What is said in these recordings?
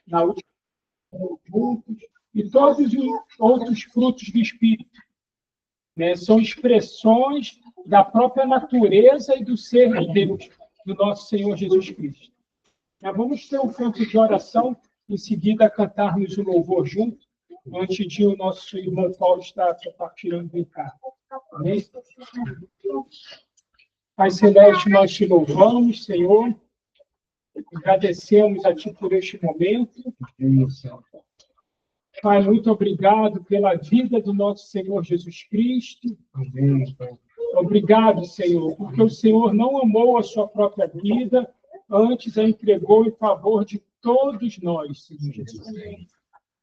na última juntos, e todos os outros frutos do Espírito, né? São expressões da própria natureza e do ser de Deus, do nosso Senhor Jesus Cristo. Vamos ter um tempo de oração, em seguida cantarmos o louvor junto, antes de o nosso irmão Paulo estar compartilhando o carro. Amém? Pai Celeste, nós te louvamos, Senhor. Agradecemos a Ti por este momento. Pai, muito obrigado pela vida do nosso Senhor Jesus Cristo. Obrigado, Senhor, porque o Senhor não amou a sua própria vida, antes a entregou em favor de todos nós, Senhor Jesus.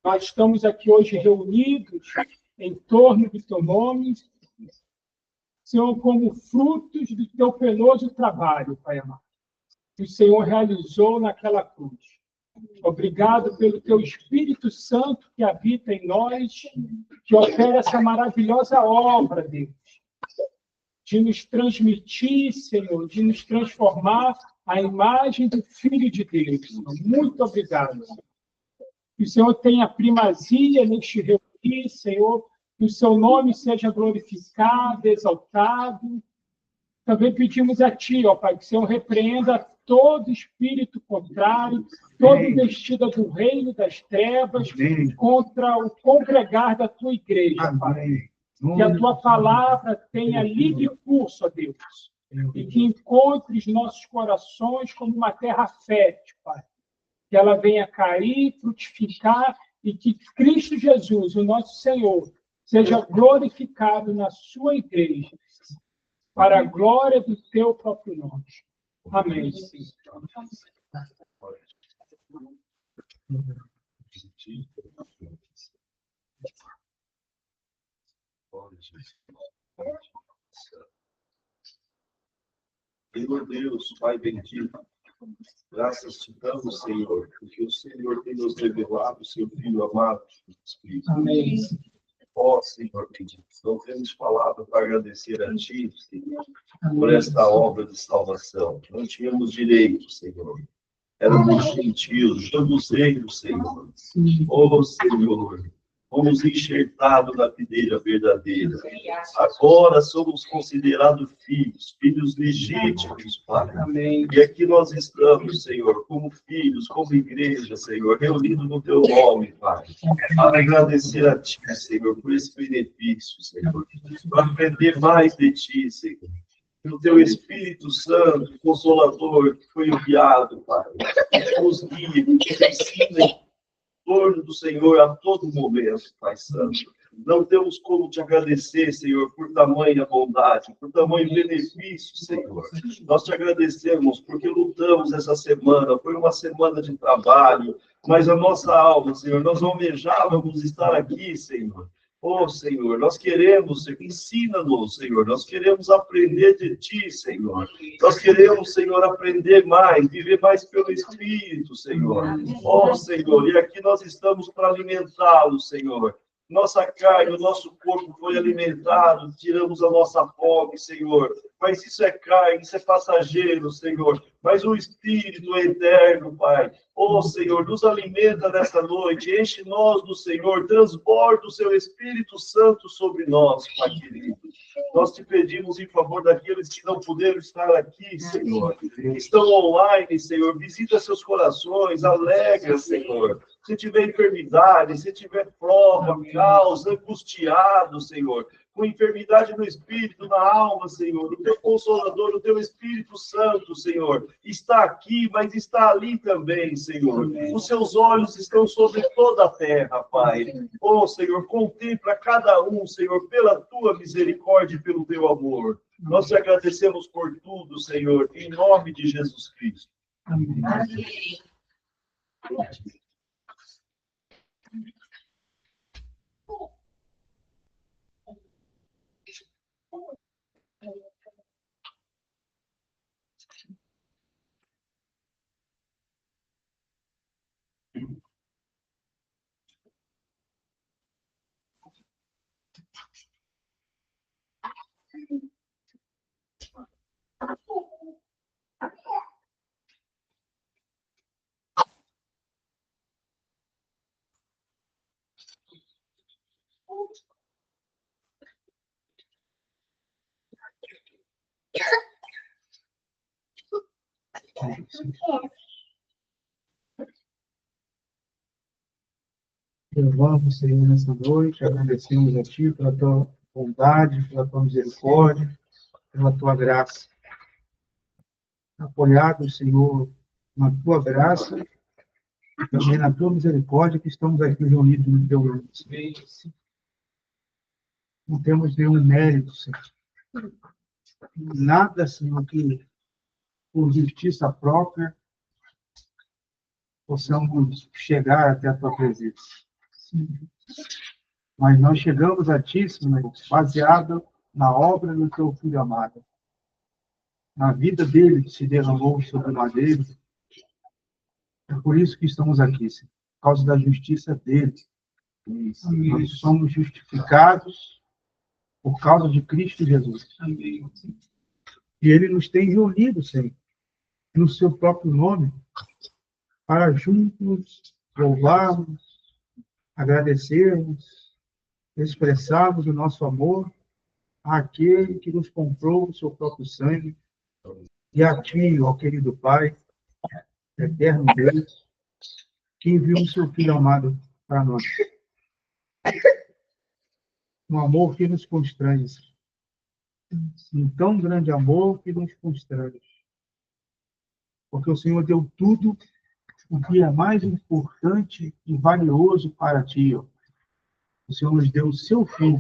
Nós estamos aqui hoje reunidos em torno do Teu nome, Senhor, como frutos do Teu penoso trabalho, Pai amado, que o Senhor realizou naquela cruz. Obrigado pelo Teu Espírito Santo que habita em nós, que opera essa maravilhosa obra, Deus, de nos transmitir, Senhor, de nos transformar à imagem do Filho de Deus. Muito obrigado. Que o Senhor tenha primazia neste reunir, Senhor, que o Seu nome seja glorificado, exaltado. Também pedimos a Ti, ó Pai, que o Senhor repreenda todo espírito contrário, toda investida do reino das trevas contra o congregar da Tua igreja, Pai. Que a Tua palavra tenha livre curso, ó Deus, e que encontre os nossos corações como uma terra fértil, Pai. Que ela venha cair, frutificar, e que Cristo Jesus, o nosso Senhor, seja glorificado na sua igreja, para a glória do Teu próprio nome. Amém. Senhor Deus, Pai bendito, graças te damos, Senhor, porque o Senhor tem nos revelado o Seu Filho amado, Jesus Cristo. Amém. Ó Senhor bendito, não temos palavra para agradecer a Ti, Senhor, por esta obra de salvação. Não tínhamos direito, Senhor. Éramos gentios, estamos reinos, Senhor. Ó Senhor, fomos enxertados na videira verdadeira. Agora somos considerados filhos, filhos legítimos, Pai. Amém. E aqui nós estamos, Senhor, como filhos, como igreja, Senhor, reunidos no Teu nome, Pai. Para agradecer a Ti, Senhor, por esse benefício, Senhor. Para aprender mais de Ti, Senhor. Pelo Teu Espírito Santo, Consolador, que foi enviado, Pai. Que nos guia, que nos ensina em torno do Senhor a todo momento, Pai Santo. Não temos como te agradecer, Senhor, por tamanha bondade, por tamanho benefício, Senhor. Nós te agradecemos porque lutamos essa semana, foi uma semana de trabalho, mas a nossa alma, Senhor, nós almejávamos estar aqui, Senhor. Oh, Senhor, nós queremos, Senhor, ensina-nos, Senhor, nós queremos aprender de Ti, Senhor. Nós queremos, Senhor, aprender mais, viver mais pelo Espírito, Senhor. Oh, Senhor, e aqui nós estamos para alimentá-lo, Senhor. Nossa carne, o nosso corpo foi alimentado, tiramos a nossa fome, Senhor. Mas isso é carne, isso é passageiro, Senhor. Mas o Espírito é eterno, Pai. Oh, Senhor, nos alimenta nessa noite, enche nós do Senhor, transborda o Seu Espírito Santo sobre nós, Pai querido. Nós te pedimos em favor daqueles que não puderam estar aqui, Senhor. Que estão online, Senhor. Visita seus corações, alegra, Senhor. Se tiver enfermidade, se tiver prova, causa, angustiado, Senhor, com enfermidade no espírito, na alma, Senhor, o Teu Consolador, o Teu Espírito Santo, Senhor, está aqui, mas está ali também, Senhor. Os Seus olhos estão sobre toda a terra, Pai. Oh, Senhor, contempla cada um, Senhor, pela Tua misericórdia e pelo Teu amor. Nós te agradecemos por tudo, Senhor, em nome de Jesus Cristo. Amém. Louvamos, Senhor, nessa noite, agradecemos a Ti pela Tua bondade, pela Tua misericórdia, pela Tua graça. Apoiados, Senhor, na Tua graça e também na Tua misericórdia, que estamos aqui reunidos no Teu nome. Não temos nenhum mérito, Senhor. Nada, Senhor, que por justiça própria possamos chegar até a Tua presença. Mas nós chegamos a Ti, Senhor, baseado na obra do Teu Filho amado. Na vida dele que se derramou sobre o madeiro. É por isso que estamos aqui, Senhor, por causa da justiça dele. Nós somos justificados por causa de Cristo Jesus. Amém. E ele nos tem reunido, Senhor, no seu próprio nome, para juntos louvarmos, agradecermos, expressarmos o nosso amor àquele que nos comprou o seu próprio sangue, e a Ti, ó querido Pai, eterno Deus, que enviou o seu Filho amado para nós. Um amor que nos constrange. Um tão grande amor que nos constrange. Porque o Senhor deu tudo o que é mais importante e valioso para Ti. Ó. O Senhor nos deu o seu Filho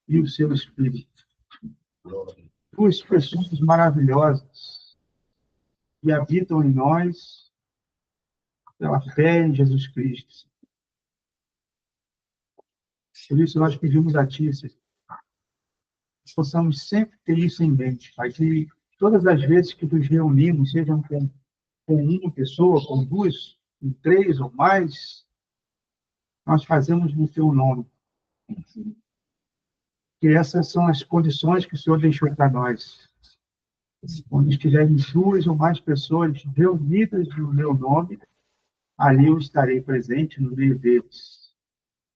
e o seu Espírito. Duas pessoas maravilhosas que habitam em nós pela fé em Jesus Cristo. Por isso nós pedimos a Ti, Senhor, que possamos sempre ter isso em mente, Pai, que todas as vezes que nos reunimos, sejam com uma pessoa, com duas, com três ou mais, nós fazemos no Teu nome. Que essas são as condições que o Senhor deixou para nós. Onde estiverem duas ou mais pessoas reunidas no Meu nome, ali eu estarei presente no meio deles.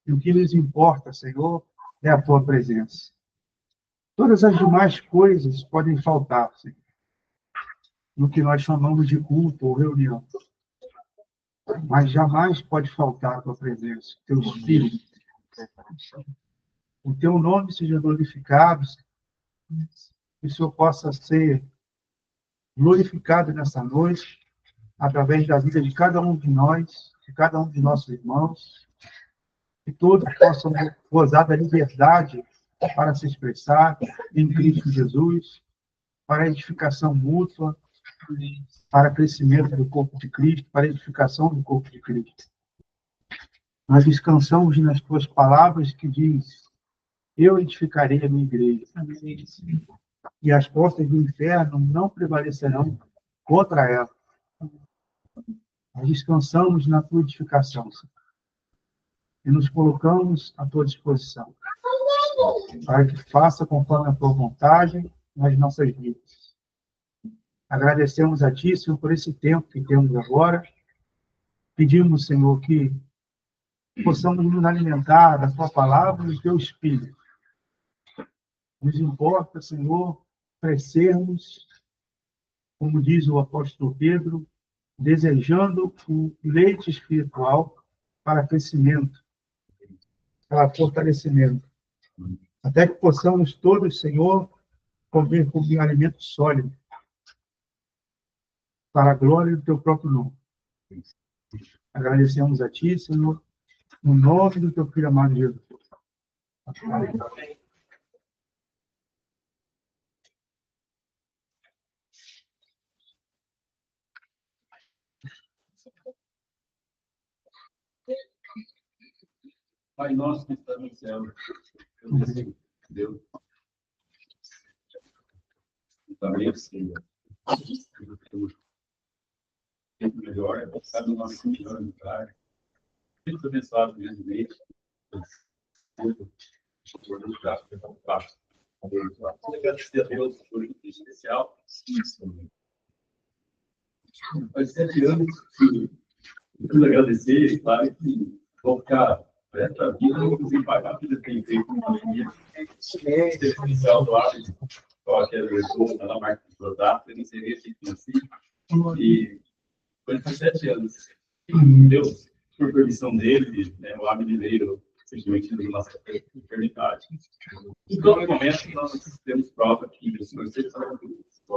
E o que nos importa, Senhor, é a Tua presença. Todas as demais coisas podem faltar, Senhor, no que nós chamamos de culto ou reunião. Mas jamais pode faltar a Tua presença, Teu Espírito. O Teu nome seja glorificado, que o Senhor possa ser glorificado nessa noite, através da vida de cada um de nós, de cada um de nossos irmãos, que todos possam gozar da liberdade para se expressar em Cristo Jesus, para a edificação mútua, para crescimento do corpo de Cristo, para a edificação do corpo de Cristo. Nós descansamos nas Tuas palavras que diz: eu edificarei a minha igreja. E as portas do inferno não prevalecerão contra ela. Nós descansamos na Tua edificação, Senhor, e nos colocamos à Tua disposição, para que faça conforme a Tua vontade nas nossas vidas. Agradecemos a Ti, Senhor, por esse tempo que temos agora. Pedimos, Senhor, que possamos nos alimentar da Tua palavra e do Teu Espírito. Nos importa, Senhor, crescermos, como diz o apóstolo Pedro, desejando o leite espiritual para crescimento, para fortalecimento. Até que possamos todos, Senhor, comer como um alimento sólido, para a glória do Teu próprio nome. Agradecemos a Ti, Senhor, no nome do Teu Filho amado Jesus. Amém. Pai nosso que está no céu, Deus, também Senhor, sempre melhor, sabe o nosso melhor lugar, muito abençoado grandemente, agradecer a Deus por um especial, faz 7 anos que eu agradecer, claro que vou ficar Essa vida não consigo pagar, a vida tem feito com a família. Essencial do hábito, qualquer pessoa, na marca de produto, eu não sei ver se assim. E foi 17 anos. Deus, por permissão dele, né, o hábito veio simplesmente na nossa eternidade. Em todo momento, nós temos prova que os vocês são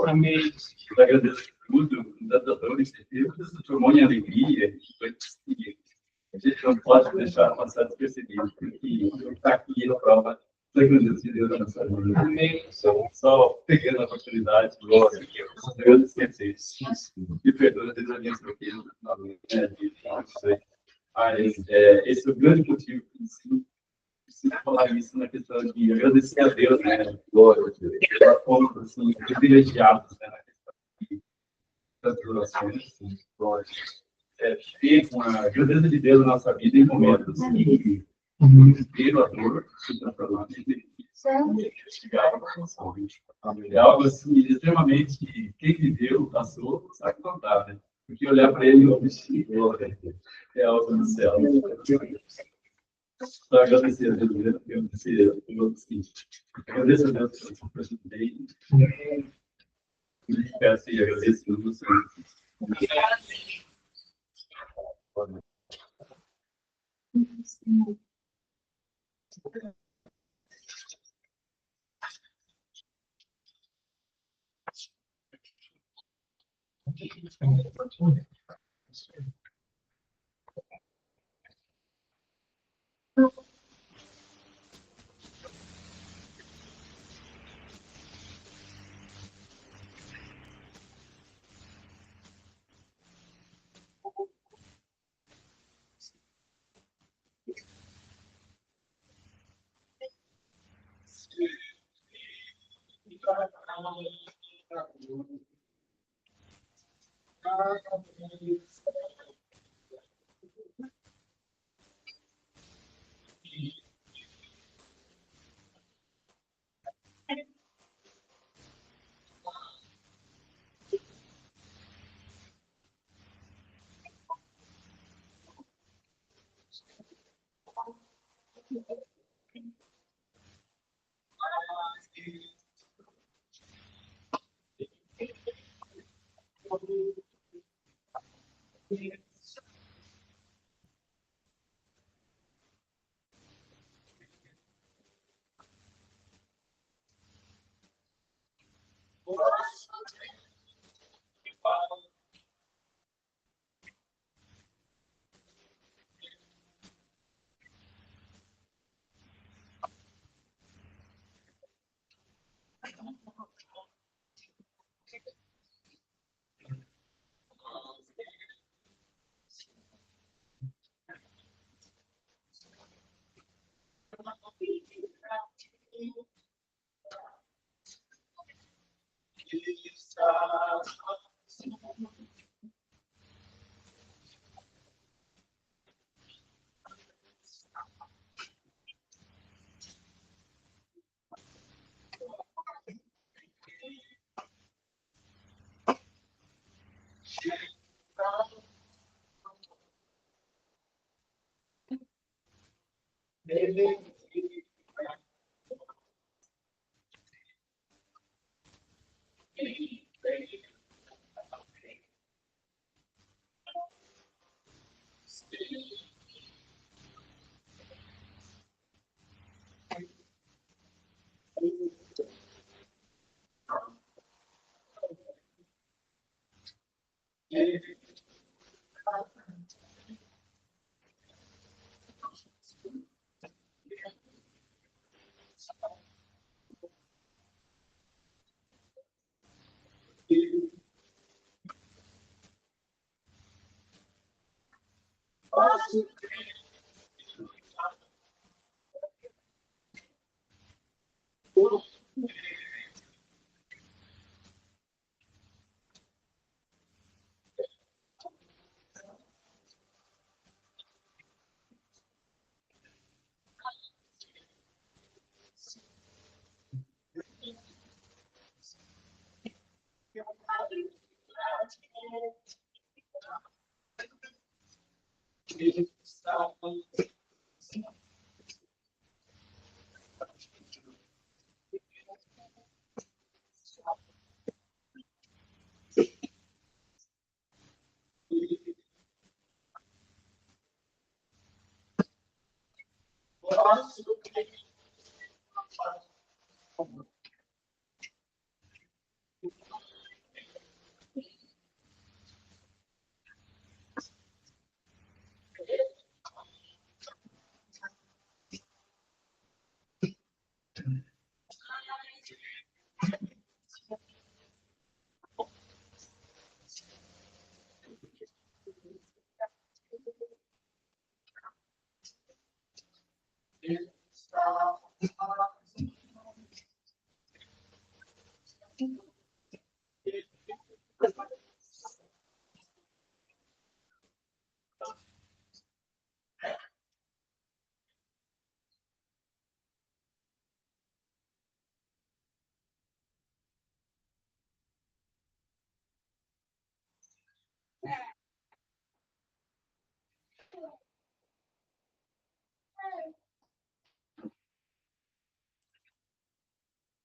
amém. Eu agradeço tudo, tanta dor, incerteza, transformou em alegria. A gente não pode deixar passar despercebido, porque está aqui na prova da grandeza de Deus na nossa vida. Amém. Só pegando a oportunidade, glória, eu esqueci isso. Me perdoa, Deus, a minha troqueira, mas esse é o grande motivo que preciso falar isso na questão de agradecer a Deus, né? Glória a Deus. Nós fomos, assim, privilegiados, né? Na questão das orações, assim, glória. Ter uma grandeza de Deus na nossa vida em momentos que o desespero, a dor, se transformar em benefício. É algo assim, extremamente, quem viveu, passou, sabe contar, né? Porque olhar para ele é algo do céu. Só agradecer a Deus, agradeço a Deus pelo presidente. Peço e agradeço a você.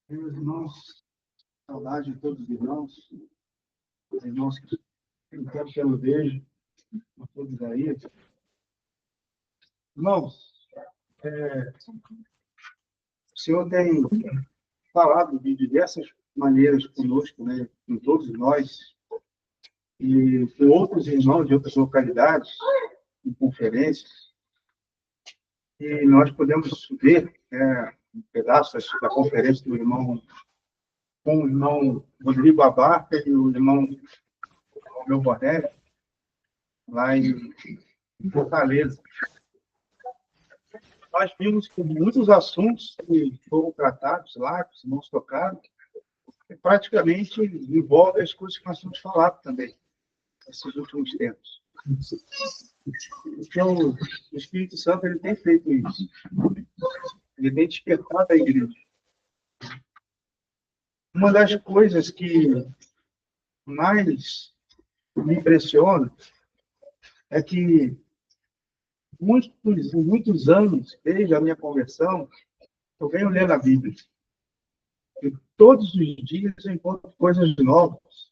Meus irmãos, saudade de todos os irmãos que eu quero que eu vejo, a todos aí. Irmãos, o Senhor tem falado de diversas maneiras conosco, né, com todos nós, e com outros irmãos de outras localidades, em conferências, e nós podemos ver um pedaço da conferência do irmão, com o irmão Rodrigo Abarca e o irmão meu Bornelli, lá em Fortaleza. Nós vimos que muitos assuntos que foram tratados lá, que os irmãos tocaram, praticamente envolvem as coisas que nós temos falado também, nesses últimos tempos. Então, o Espírito Santo ele tem feito isso. Ele tem despertado a igreja. Uma das coisas que mais me impressiona é que muitos anos, desde a minha conversão, eu venho lendo a Bíblia. E todos os dias eu encontro coisas novas.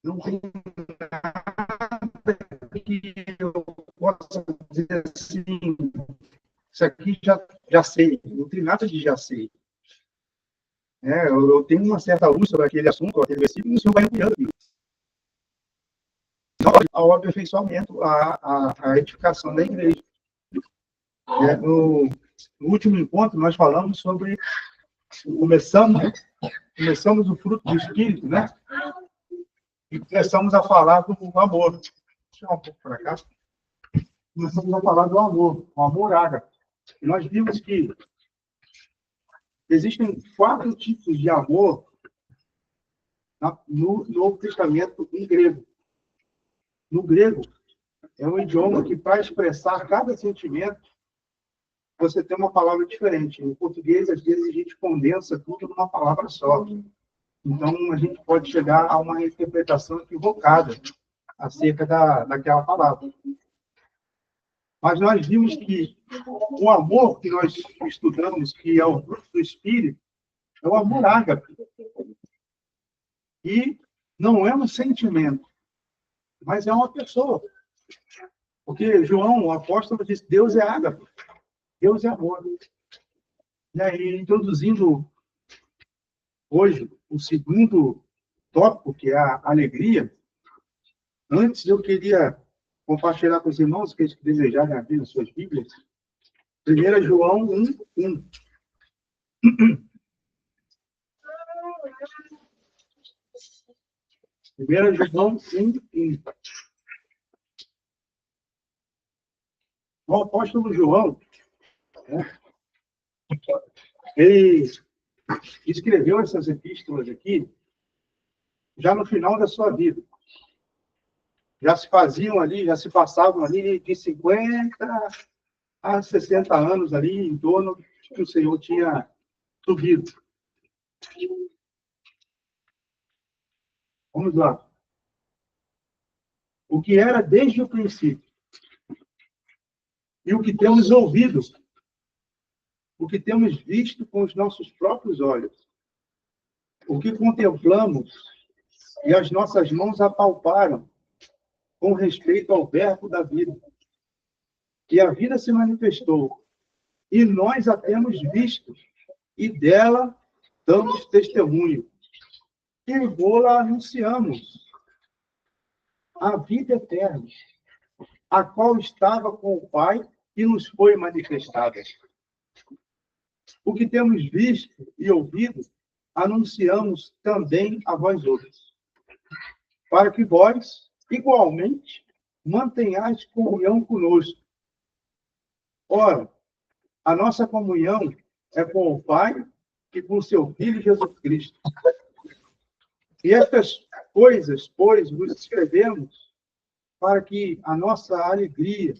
Não tem nada que eu possa dizer assim, isso aqui já sei. Não tem nada de já sei. Eu tenho uma certa luz sobre aquele assunto, aquele versículo, e o Senhor vai ampliando ao aperfeiçoamento, à edificação da igreja. No último encontro, nós falamos sobre... Começamos o fruto do Espírito, né? E começamos a falar do amor. Deixa eu um pouco para cá. Começamos a falar do amor, o amor ágape. E nós vimos que existem 4 tipos de amor no Novo Testamento em grego. No grego, é um idioma que, para expressar cada sentimento, você tem uma palavra diferente. No português, às vezes, a gente condensa tudo numa palavra só. Então, a gente pode chegar a uma interpretação equivocada acerca daquela palavra. Mas nós vimos que o amor que nós estudamos, que é o fruto do Espírito, é o amor ágape. E não é um sentimento, mas é uma pessoa. Porque João, o apóstolo, disse: Deus é ágape, Deus é amor. E aí, introduzindo hoje o segundo tópico, que é a alegria, antes eu queria compartilhar com os irmãos, que eles desejarem abrir as suas Bíblias, 1 João 1:1. 1 João 1:1. O apóstolo João, ele escreveu essas epístolas aqui já no final da sua vida. Já se faziam ali, já se passavam ali de 50 a 60 anos ali, em torno que o Senhor tinha subido. Vamos lá. O que era desde o princípio. E o que temos ouvido. O que temos visto com os nossos próprios olhos. O que contemplamos e as nossas mãos apalparam com respeito ao verbo da vida. E a vida se manifestou, e nós a temos visto, e dela damos testemunho. E vô-la anunciamos, a vida eterna, a qual estava com o Pai e nos foi manifestada. O que temos visto e ouvido, anunciamos também a vós outros, para que vós, igualmente, mantenhais comunhão conosco. Ora, a nossa comunhão é com o Pai e com seu Filho Jesus Cristo. E estas coisas, pois, vos escrevemos para que a nossa alegria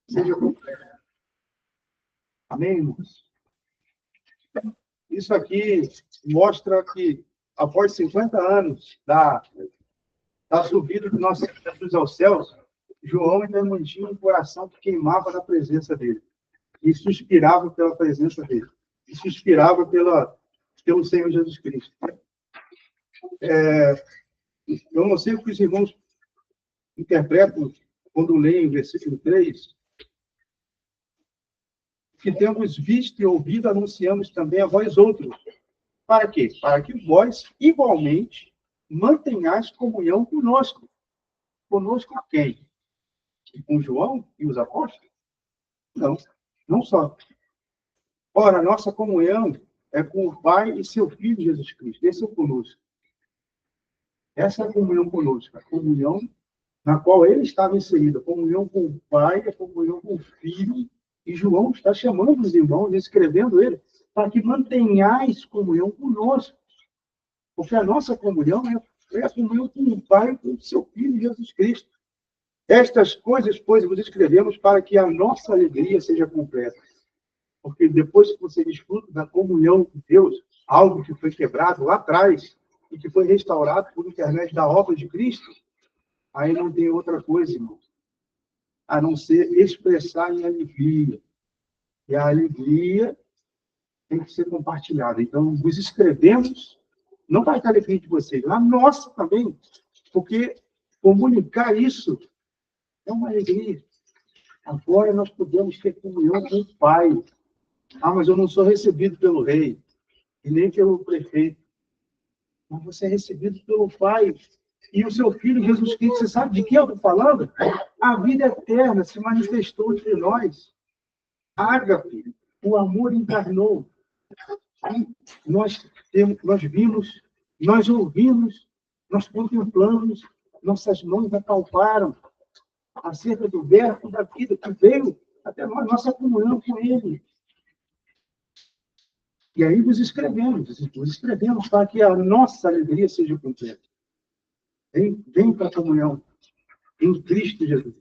seja completa. Amém, irmãos? Isso aqui mostra que, após 50 anos da subida do nosso Senhor Jesus aos céus, João ainda mantinha um coração que queimava na presença dele. E suspirava pela presença dele. E suspirava pelo Senhor Jesus Cristo. Eu não sei o que os irmãos interpretam quando leem o versículo 3, que temos visto e ouvido, anunciamos também a vós outros. Para quê? Para que vós, igualmente, mantenhais comunhão conosco. Conosco quem? Com João e os apóstolos? Não, não só. Ora, nossa comunhão é com o Pai e seu Filho Jesus Cristo. Esse é conosco. Essa é a comunhão conosco. A comunhão na qual ele estava inserido. A comunhão com o Pai, a comunhão com o Filho. E João está chamando os irmãos, escrevendo ele, para que mantenhais comunhão conosco. Porque a nossa comunhão é a comunhão com o Pai e com o seu Filho Jesus Cristo. Estas coisas, pois, vos escrevemos para que a nossa alegria seja completa. Porque depois que você desfruta da comunhão com Deus, algo que foi quebrado lá atrás e que foi restaurado por intermédio da obra de Cristo, aí não tem outra coisa, irmão, a não ser expressar em alegria. E a alegria tem que ser compartilhada. Então, vos escrevemos, não vai estar alegria de vocês, a nossa também, porque comunicar isso é uma alegria. Agora nós podemos ter comunhão com o Pai. Ah, mas eu não sou recebido pelo rei, e nem pelo prefeito. Mas você é recebido pelo Pai. E o seu Filho, Jesus Cristo, você sabe de que eu estou falando? A vida eterna se manifestou entre nós. Ágape, o amor encarnou. Nós vimos, nós ouvimos, nós contemplamos, nossas mãos apalparam acerca do verbo da vida que veio até nós, nossa comunhão com ele. E aí vos escrevemos para que a nossa alegria seja completa. Vem para a comunhão em Cristo Jesus.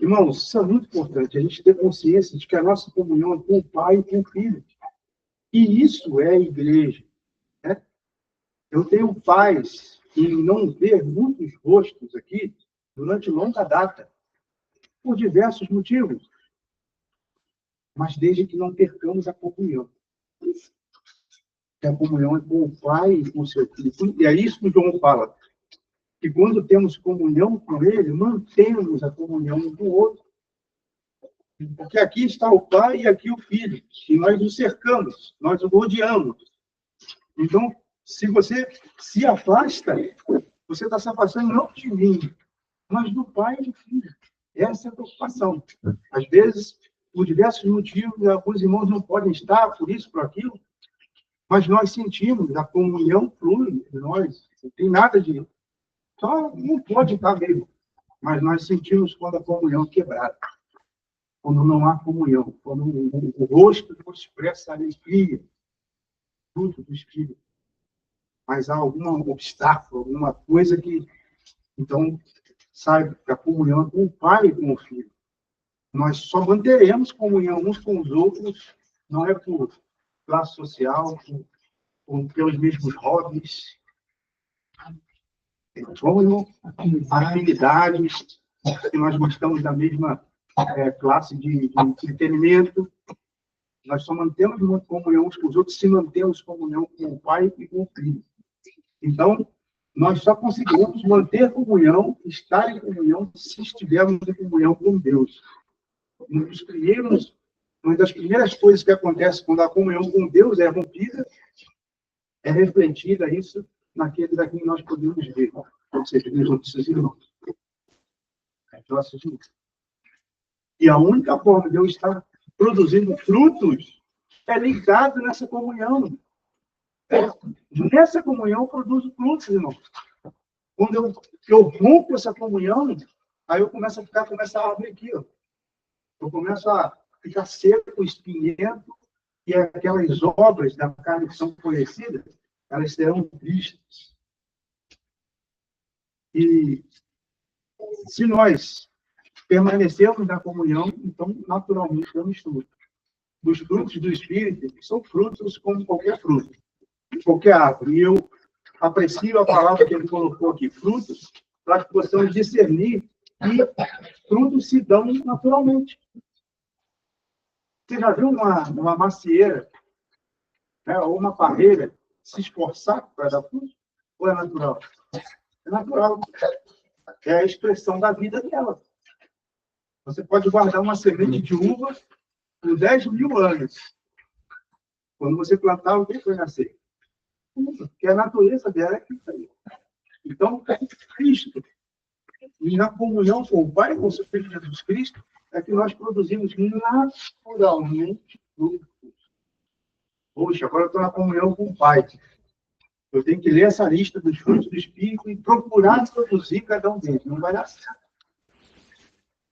Irmãos, isso é muito importante, a gente ter consciência de que a nossa comunhão é com o Pai e com o Filho. E isso é a igreja. Né? Eu tenho paz em não ver muitos rostos aqui durante longa data, por diversos motivos. Mas desde que não percamos a comunhão. A comunhão é com o Pai e com o seu Filho. E é isso que o João fala. Que quando temos comunhão com ele, mantemos a comunhão um com o outro. Porque aqui está o Pai e aqui o Filho. E nós nos cercamos, nós o rodeamos. Então, se você se afasta, você está se afastando não de mim, mas do Pai e do Filho. Essa é a preocupação. Às vezes, por diversos motivos, alguns irmãos não podem estar, por isso, por aquilo, mas nós sentimos, a comunhão flui entre nós. Não tem nada de... Só não pode estar mesmo. Mas nós sentimos quando a comunhão é quebrada. Quando não há comunhão. Quando o rosto não expressa a alegria. Fruto do Espírito. Mas há algum obstáculo, alguma coisa que... Então, saiba que a comunhão é com o Pai e com o Filho. Nós só manteremos comunhão uns com os outros, não é por classe social, pelos mesmos hobbies, como afinidades, que nós gostamos da mesma classe de entretenimento. Nós só mantemos uma comunhão uns com os outros se mantemos comunhão com o Pai e com o Filho. Então, Nós só conseguimos manter comunhão, estar em comunhão, se estivermos em comunhão com Deus. Uma das primeiras coisas que acontece quando a comunhão com Deus é rompida, é refletida isso naqueles a quem nós podemos ver, ou seja, nos nossos irmãos. E a única forma de eu estar produzindo frutos é ligado nessa comunhão. Nessa comunhão eu produzo frutos, irmão. Quando eu rompo essa comunhão, aí eu começo a árvore aqui, ó. Eu começo a ficar seco, espinhento, e aquelas obras da carne que são conhecidas, elas serão vistas. E se nós permanecermos na comunhão, então, naturalmente, damos fruto. Os frutos do Espírito são frutos como qualquer fruto, qualquer árvore. E eu aprecio a palavra que ele colocou aqui, frutos, para que possamos discernir que frutos se dão naturalmente. Você já viu uma macieira, né, ou uma parreira se esforçar para dar fruto? Ou é natural? É natural. É a expressão da vida dela. Você pode guardar uma semente de uva por 10.000 anos. Quando você plantar, o que foi nascer? Porque a natureza dela é que saiu. Então, Cristo, e na comunhão com o Pai, com o seu Filho Jesus Cristo, é que nós produzimos naturalmente frutos. Poxa, agora eu estou na comunhão com o Pai. Eu tenho que ler essa lista dos frutos do Espírito e procurar produzir cada um deles. Não vai dar certo.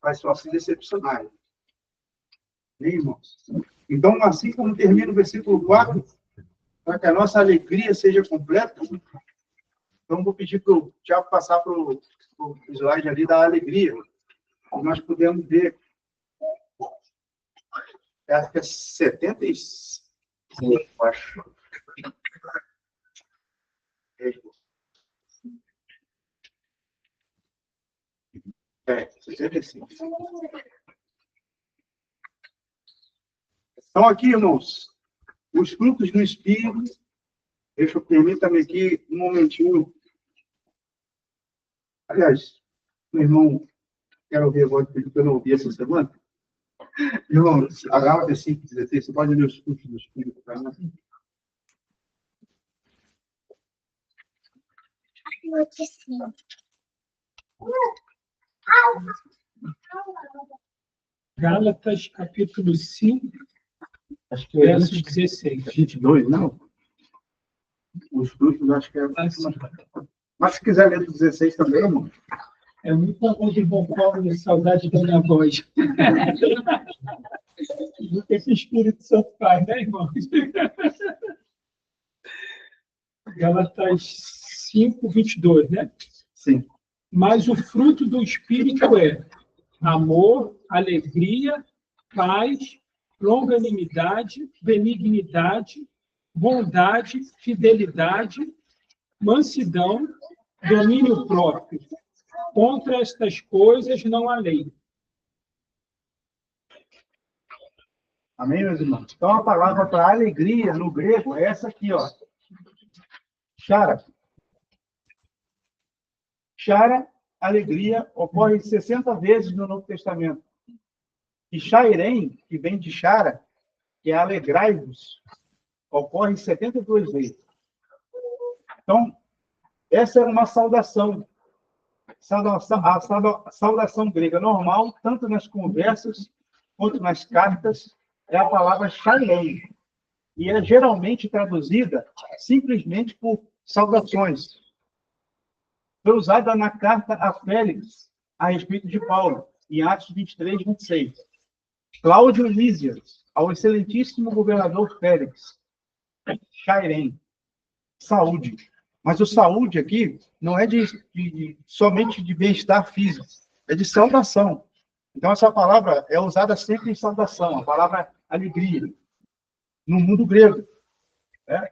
Vai só se decepcionar. Irmãos? Então, assim como termina o versículo 4, para que a nossa alegria seja completa, então vou pedir para o Tiago passar para o slide ali da alegria. Nós podemos ver, acho que é 75, acho. É, 65. Então, aqui, irmãos, os frutos do Espírito, permita-me aqui um momentinho. Aliás, meu irmão, quero ouvir agora, porque eu não ouvi essa semana. Irmão, a Gálatas 5:16, você pode ler os frutos do Espírito para nós? Gálatas, capítulo 5, Acho que é verso 16. 22, não? Os frutos, acho que é. Mas se quiser ler do 16 também, irmão. É muito bom de bom povo de saudade da minha voz. O que esse Espírito Santo faz, né, irmãos? Gálatas 5:22, né? Sim. Mas o fruto do Espírito é amor, alegria, paz, longanimidade, benignidade, bondade, fidelidade, mansidão, domínio próprio. Contra estas coisas não há lei. Amém, meus irmãos? Então, a palavra para alegria, no grego, é essa aqui, ó. Chara. Chara, alegria, ocorre 60 vezes no Novo Testamento. E chairem, que vem de chara, que é alegrai-vos, ocorre 72 vezes. Então, essa é uma saudação. A saudação grega normal, tanto nas conversas quanto nas cartas, é a palavra shalom. E é geralmente traduzida simplesmente por saudações. Foi usada na carta a Félix, a respeito de Paulo, em Atos 23:26. Cláudio Lísias, ao excelentíssimo governador Félix. Chairem, saúde. Mas o saúde aqui não é somente de bem-estar físico, é de saudação. Então, essa palavra é usada sempre em saudação, a palavra alegria, no mundo grego. Né?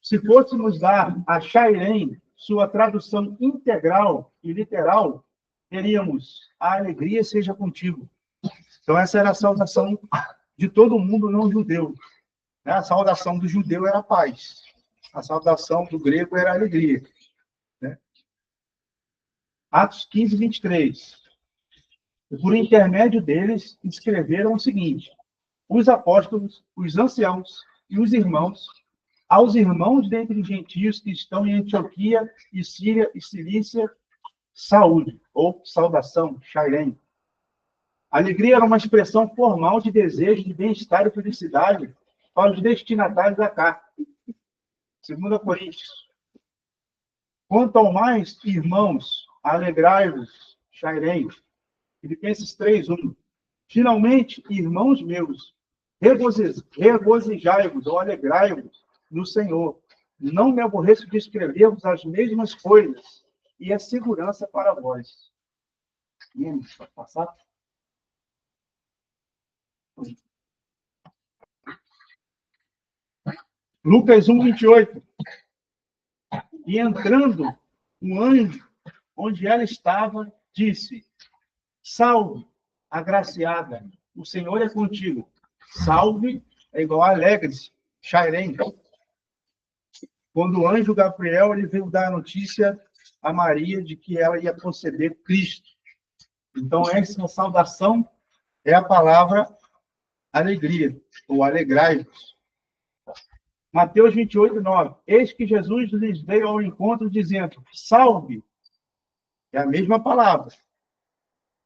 Se fôssemos dar a Chairem sua tradução integral e literal, teríamos a alegria seja contigo. Então, essa era a saudação de todo mundo não judeu. A saudação do judeu era a paz. A saudação do grego era a alegria. Atos 15, 23. E por intermédio deles, escreveram o seguinte: os apóstolos, os anciãos e os irmãos, aos irmãos dentre os gentios que estão em Antioquia e Síria e Cilícia, saúde, ou saudação, Shalem. Alegria era uma expressão formal de desejo de bem-estar e felicidade para os destinatários da carta. 2 Coríntios. Quanto ao mais, irmãos, alegrai-vos, Shalem. Filipenses 3:1. Finalmente, irmãos meus, regozijai-vos ou alegrai-vos no Senhor. Não me aborreço de escrever-vos as mesmas coisas, e é segurança para vós. Pode passar? Lucas 1:28. E entrando um anjo onde ela estava, disse: salve, agraciada, o Senhor é contigo. Salve é igual a alegre-se, Shairem. Quando o anjo Gabriel ele veio dar a notícia a Maria de que ela ia conceber Cristo. Então, essa saudação é a palavra alegria, ou alegrai-vos. Mateus 28:9. Eis que Jesus lhes veio ao encontro dizendo: salve. É a mesma palavra.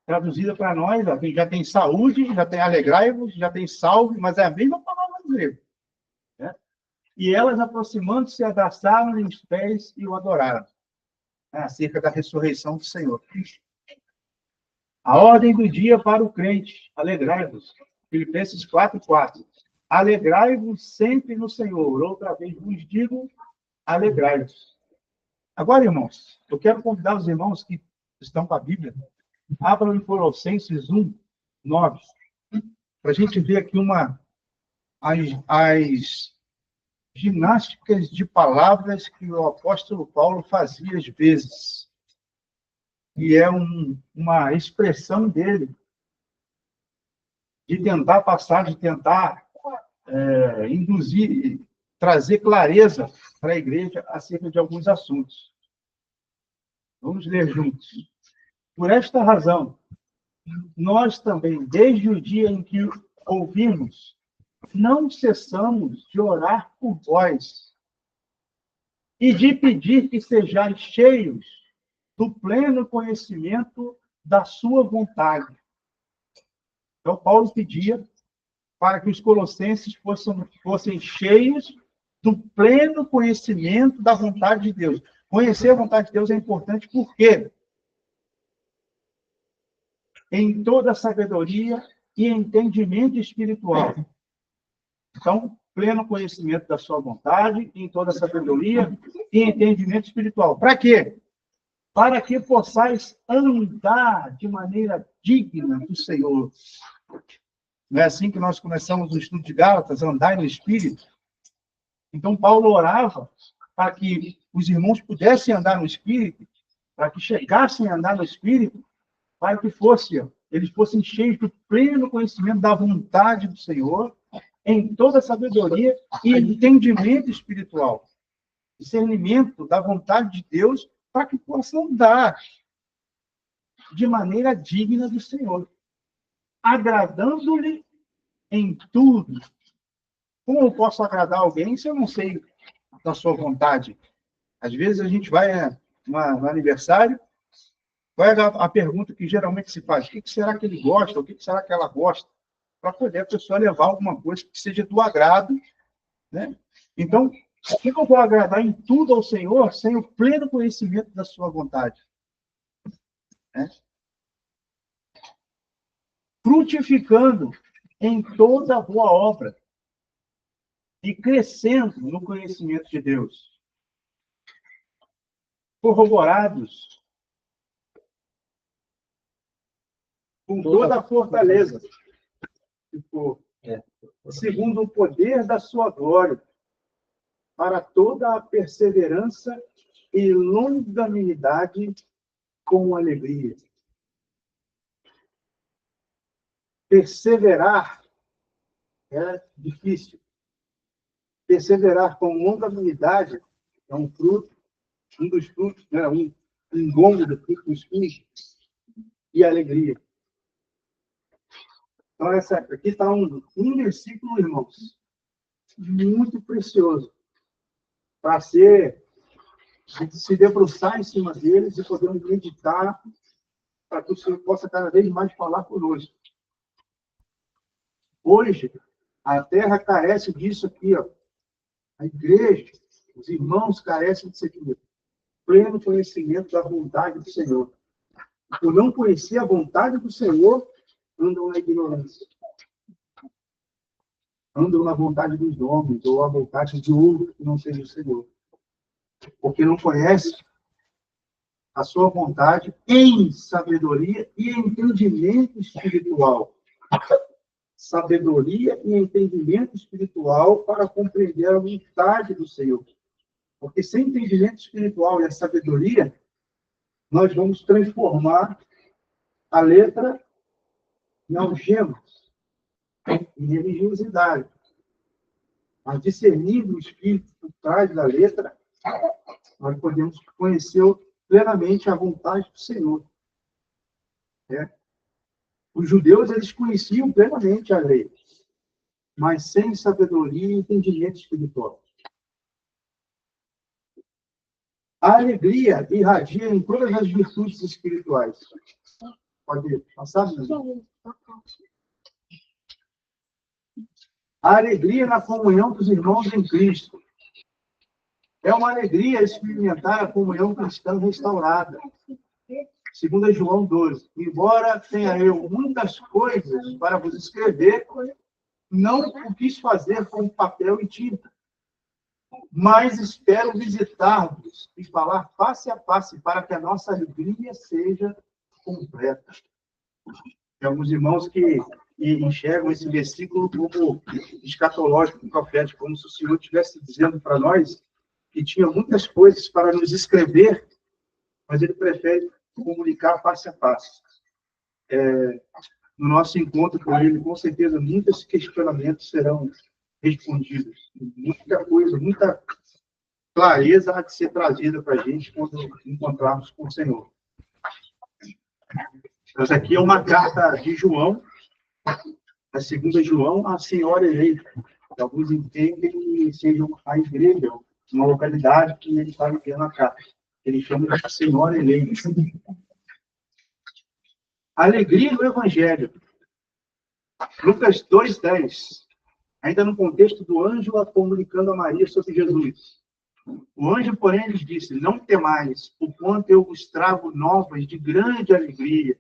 Traduzida para nós, já tem saúde, já tem alegrai-vos, já tem salve, mas é a mesma palavra no grego. Né? E elas, aproximando-se, se abraçaram-lhe os pés e o adoraram. Acerca da ressurreição do Senhor. A ordem do dia para o crente: alegrai-vos. Filipenses 4:4. Alegrai-vos sempre no Senhor. Outra vez vos digo, alegrai-vos. Agora, irmãos, eu quero convidar os irmãos que estão com a Bíblia, abram em Colossenses 1:9, para a gente ver aqui as ginásticas de palavras que o apóstolo Paulo fazia às vezes. E é uma expressão dele de tentar passar, de tentar induzir, trazer clareza para a igreja acerca de alguns assuntos. Vamos ler juntos. Por esta razão, nós também, desde o dia em que ouvimos, não cessamos de orar por vós e de pedir que sejais cheios do pleno conhecimento da sua vontade. Então, Paulo pedia para que os colossenses fossem cheios do pleno conhecimento da vontade de Deus. Conhecer a vontade de Deus é importante porque em toda sabedoria e entendimento espiritual. Então, pleno conhecimento da sua vontade, em toda sabedoria e entendimento espiritual. Para quê? Para que possais andar de maneira digna do Senhor. Não é assim que nós começamos o estudo de Gálatas, andar no Espírito? Então, Paulo orava para que os irmãos pudessem andar no Espírito, para que chegassem a andar no Espírito, para que eles fossem cheios do pleno conhecimento da vontade do Senhor, em toda sabedoria e entendimento espiritual. Discernimento da vontade de Deus, para que possam andar de maneira digna do Senhor, agradando-lhe em tudo. Como eu posso agradar alguém se eu não sei da sua vontade? Às vezes a gente vai no aniversário, qual é a pergunta que geralmente se faz? O que será que ele gosta? O que será que ela gosta? Para poder a pessoa levar alguma coisa que seja do agrado. Né? Então, por que eu vou agradar em tudo ao Senhor sem o pleno conhecimento da sua vontade? Né? Frutificando em toda boa obra e crescendo no conhecimento de Deus. Corroborados com toda a fortaleza, segundo o poder da sua glória, para toda a perseverança e longanimidade com alegria. Perseverar é difícil. Perseverar com longanimidade é um dos frutos, né? em nome do fruto do Espírito e alegria. Então, aqui está um versículo, irmãos, muito precioso, para se debruçar em cima deles e podermos meditar, para que o Senhor possa cada vez mais falar conosco. Hoje, a terra carece disso aqui, ó. A igreja, os irmãos carecem disso aqui. Pleno conhecimento da vontade do Senhor. Por não conhecer a vontade do Senhor, andam na ignorância. Andam na vontade dos homens, ou a vontade de outro que não seja o Senhor. Porque não conhece a sua vontade em sabedoria e entendimento espiritual. Sabedoria e entendimento espiritual para compreender a vontade do Senhor. Porque sem entendimento espiritual e a sabedoria, nós vamos transformar a letra em algemas, em religiosidade. Mas discernindo o espírito por trás da letra, nós podemos conhecer plenamente a vontade do Senhor. Os judeus, eles conheciam plenamente a lei, mas sem sabedoria e entendimento espiritual. A alegria irradia em todas as virtudes espirituais. Pode passar, meu? A alegria na comunhão dos irmãos em Cristo. É uma alegria experimentar a comunhão cristã restaurada. 2 João 12. Embora tenha eu muitas coisas para vos escrever, não o quis fazer com papel e tinta, mas espero visitar-vos e falar face a face para que a nossa alegria seja completa. Tem alguns irmãos que enxergam esse versículo como escatológico, profético, como se o Senhor estivesse dizendo para nós que tinha muitas coisas para nos escrever, mas ele prefere comunicar face a face. No nosso encontro com ele, com certeza, muitos questionamentos serão respondidos. Muita coisa, muita clareza há de ser trazida para a gente quando encontrarmos com o Senhor. Mas aqui é uma carta de João, a 2 João, a senhora eleita. Alguns entendem que seja a igreja, uma localidade que ele está enviando a carta. Ele chama de senhora eleita. Alegria no Evangelho. Lucas 2:10. Ainda no contexto do anjo comunicando a Maria sobre Jesus. O anjo, porém, lhes disse: não temais, porquanto eu vos trago novas de grande alegria,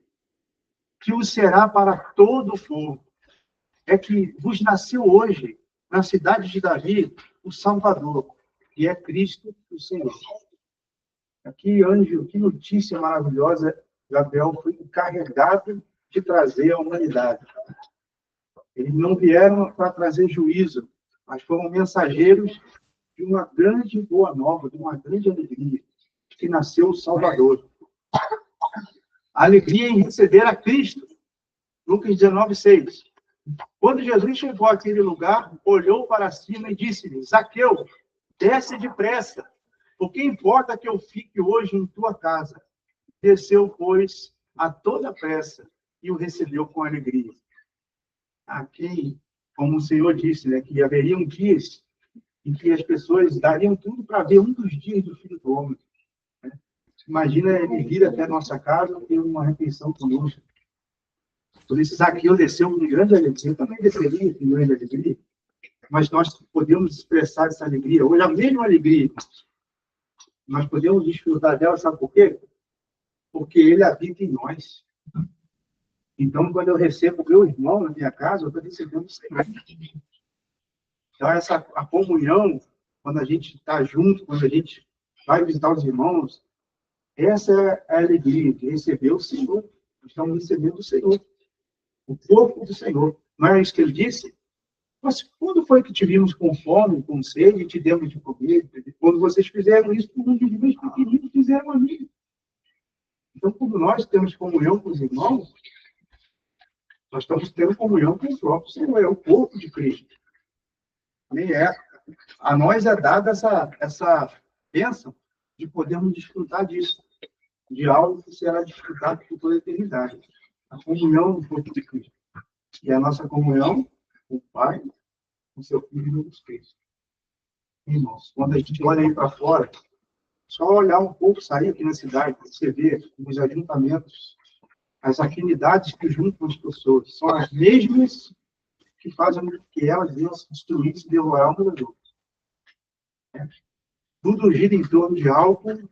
que o será para todo o povo. É que vos nasceu hoje, na cidade de Davi, o Salvador, que é Cristo o Senhor. Aqui, anjo, que notícia maravilhosa, Gabriel foi encarregado de trazer à humanidade. Eles não vieram para trazer juízo, mas foram mensageiros de uma grande boa nova, de uma grande alegria, que nasceu o Salvador. A alegria em receber a Cristo. Lucas 19:6. Quando Jesus chegou àquele lugar, olhou para cima e disse-lhe: Zaqueu, desce depressa, porque importa que eu fique hoje em tua casa. Desceu, pois, a toda pressa e o recebeu com alegria. Aqui, como o Senhor disse, né, que haveriam dias em que as pessoas dariam tudo para ver um dos dias do Filho do Homem. Né? Imagina ele vir até a nossa casa e ter uma refeição conosco. Por isso, Zaqueu desceu com grande alegria. Eu também desceria com grande alegria. Mas nós podemos expressar essa alegria. Hoje, a mesma alegria. Nós podemos desfrutar dela, sabe por quê? Porque ele habita em nós. Então, quando eu recebo o meu irmão na minha casa, eu estou recebendo o Senhor. Então, a comunhão, quando a gente está junto, quando a gente vai visitar os irmãos, essa é a alegria de receber o Senhor. Nós estamos recebendo o Senhor. O corpo do Senhor. Não é isso que ele disse? Mas quando foi que te vimos com fome, com sede, e te demos de comer? Quando vocês fizeram isso, por um dos meus pequeninos fizeram a mim. Então, quando nós temos comunhão com os irmãos, nós estamos tendo comunhão com o próprio Senhor, é o corpo de Cristo. A nós é dada essa bênção de podermos desfrutar disso. de algo que será disputado por toda a eternidade. A comunhão do corpo de Cristo. E a nossa comunhão com o Pai, com o seu Filho Jesus Cristo. Irmãos, quando a gente olha aí para fora, só olhar um pouco, sair aqui na cidade, você vê os ajuntamentos, as afinidades que juntam as pessoas, são as mesmas que fazem com que elas venham se destruir, se devorar umas das outras. Tudo gira em torno de álcool,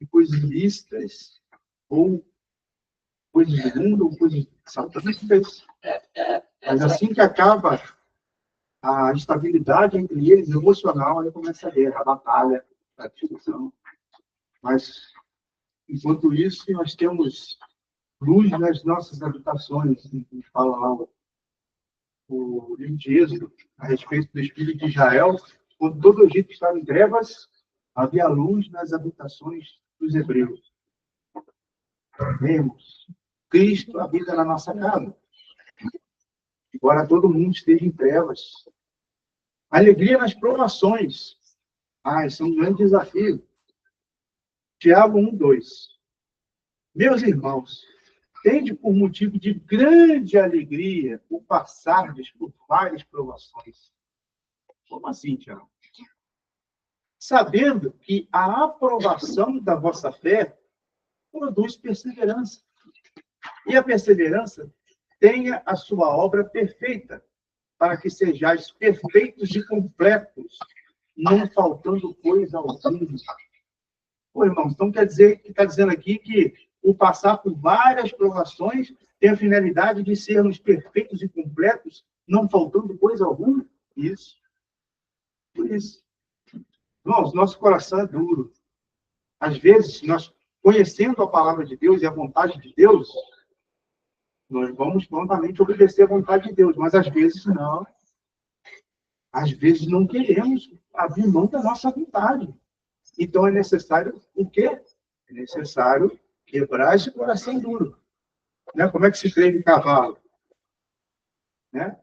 de coisas ilícitas, ou coisas do mundo, ou coisas satânicas. Mas assim que acaba a estabilidade entre eles, emocional, aí começa a guerra, a batalha, a discussão. Mas, enquanto isso, nós temos luz nas nossas habitações. Fala lá o livro de Êxodo, a respeito do Espírito de Israel. Quando todo o Egito estava em trevas, havia luz nas habitações dos hebreus. Vemos Cristo habita na nossa casa. Embora todo mundo esteja em trevas. Alegria nas provações. Isso é um grande desafio. Tiago 1:2. Meus irmãos, tende por motivo de grande alegria o passardes por várias provações. Como assim, Tiago? Sabendo que a aprovação da vossa fé produz perseverança. E a perseverança tenha a sua obra perfeita, para que sejais perfeitos e completos, não faltando coisa alguma. Pô, irmãos, então quer dizer que está dizendo aqui que o passar por várias provações tem a finalidade de sermos perfeitos e completos, não faltando coisa alguma? Isso. Por isso. Irmãos, nosso coração é duro. Às vezes, nós, conhecendo a palavra de Deus e a vontade de Deus, nós vamos prontamente obedecer a vontade de Deus, mas às vezes não. Às vezes não queremos abrir mão da nossa vontade. Então é necessário o quê? É necessário quebrar esse coração duro. Né? Como é que se treina o cavalo? Né?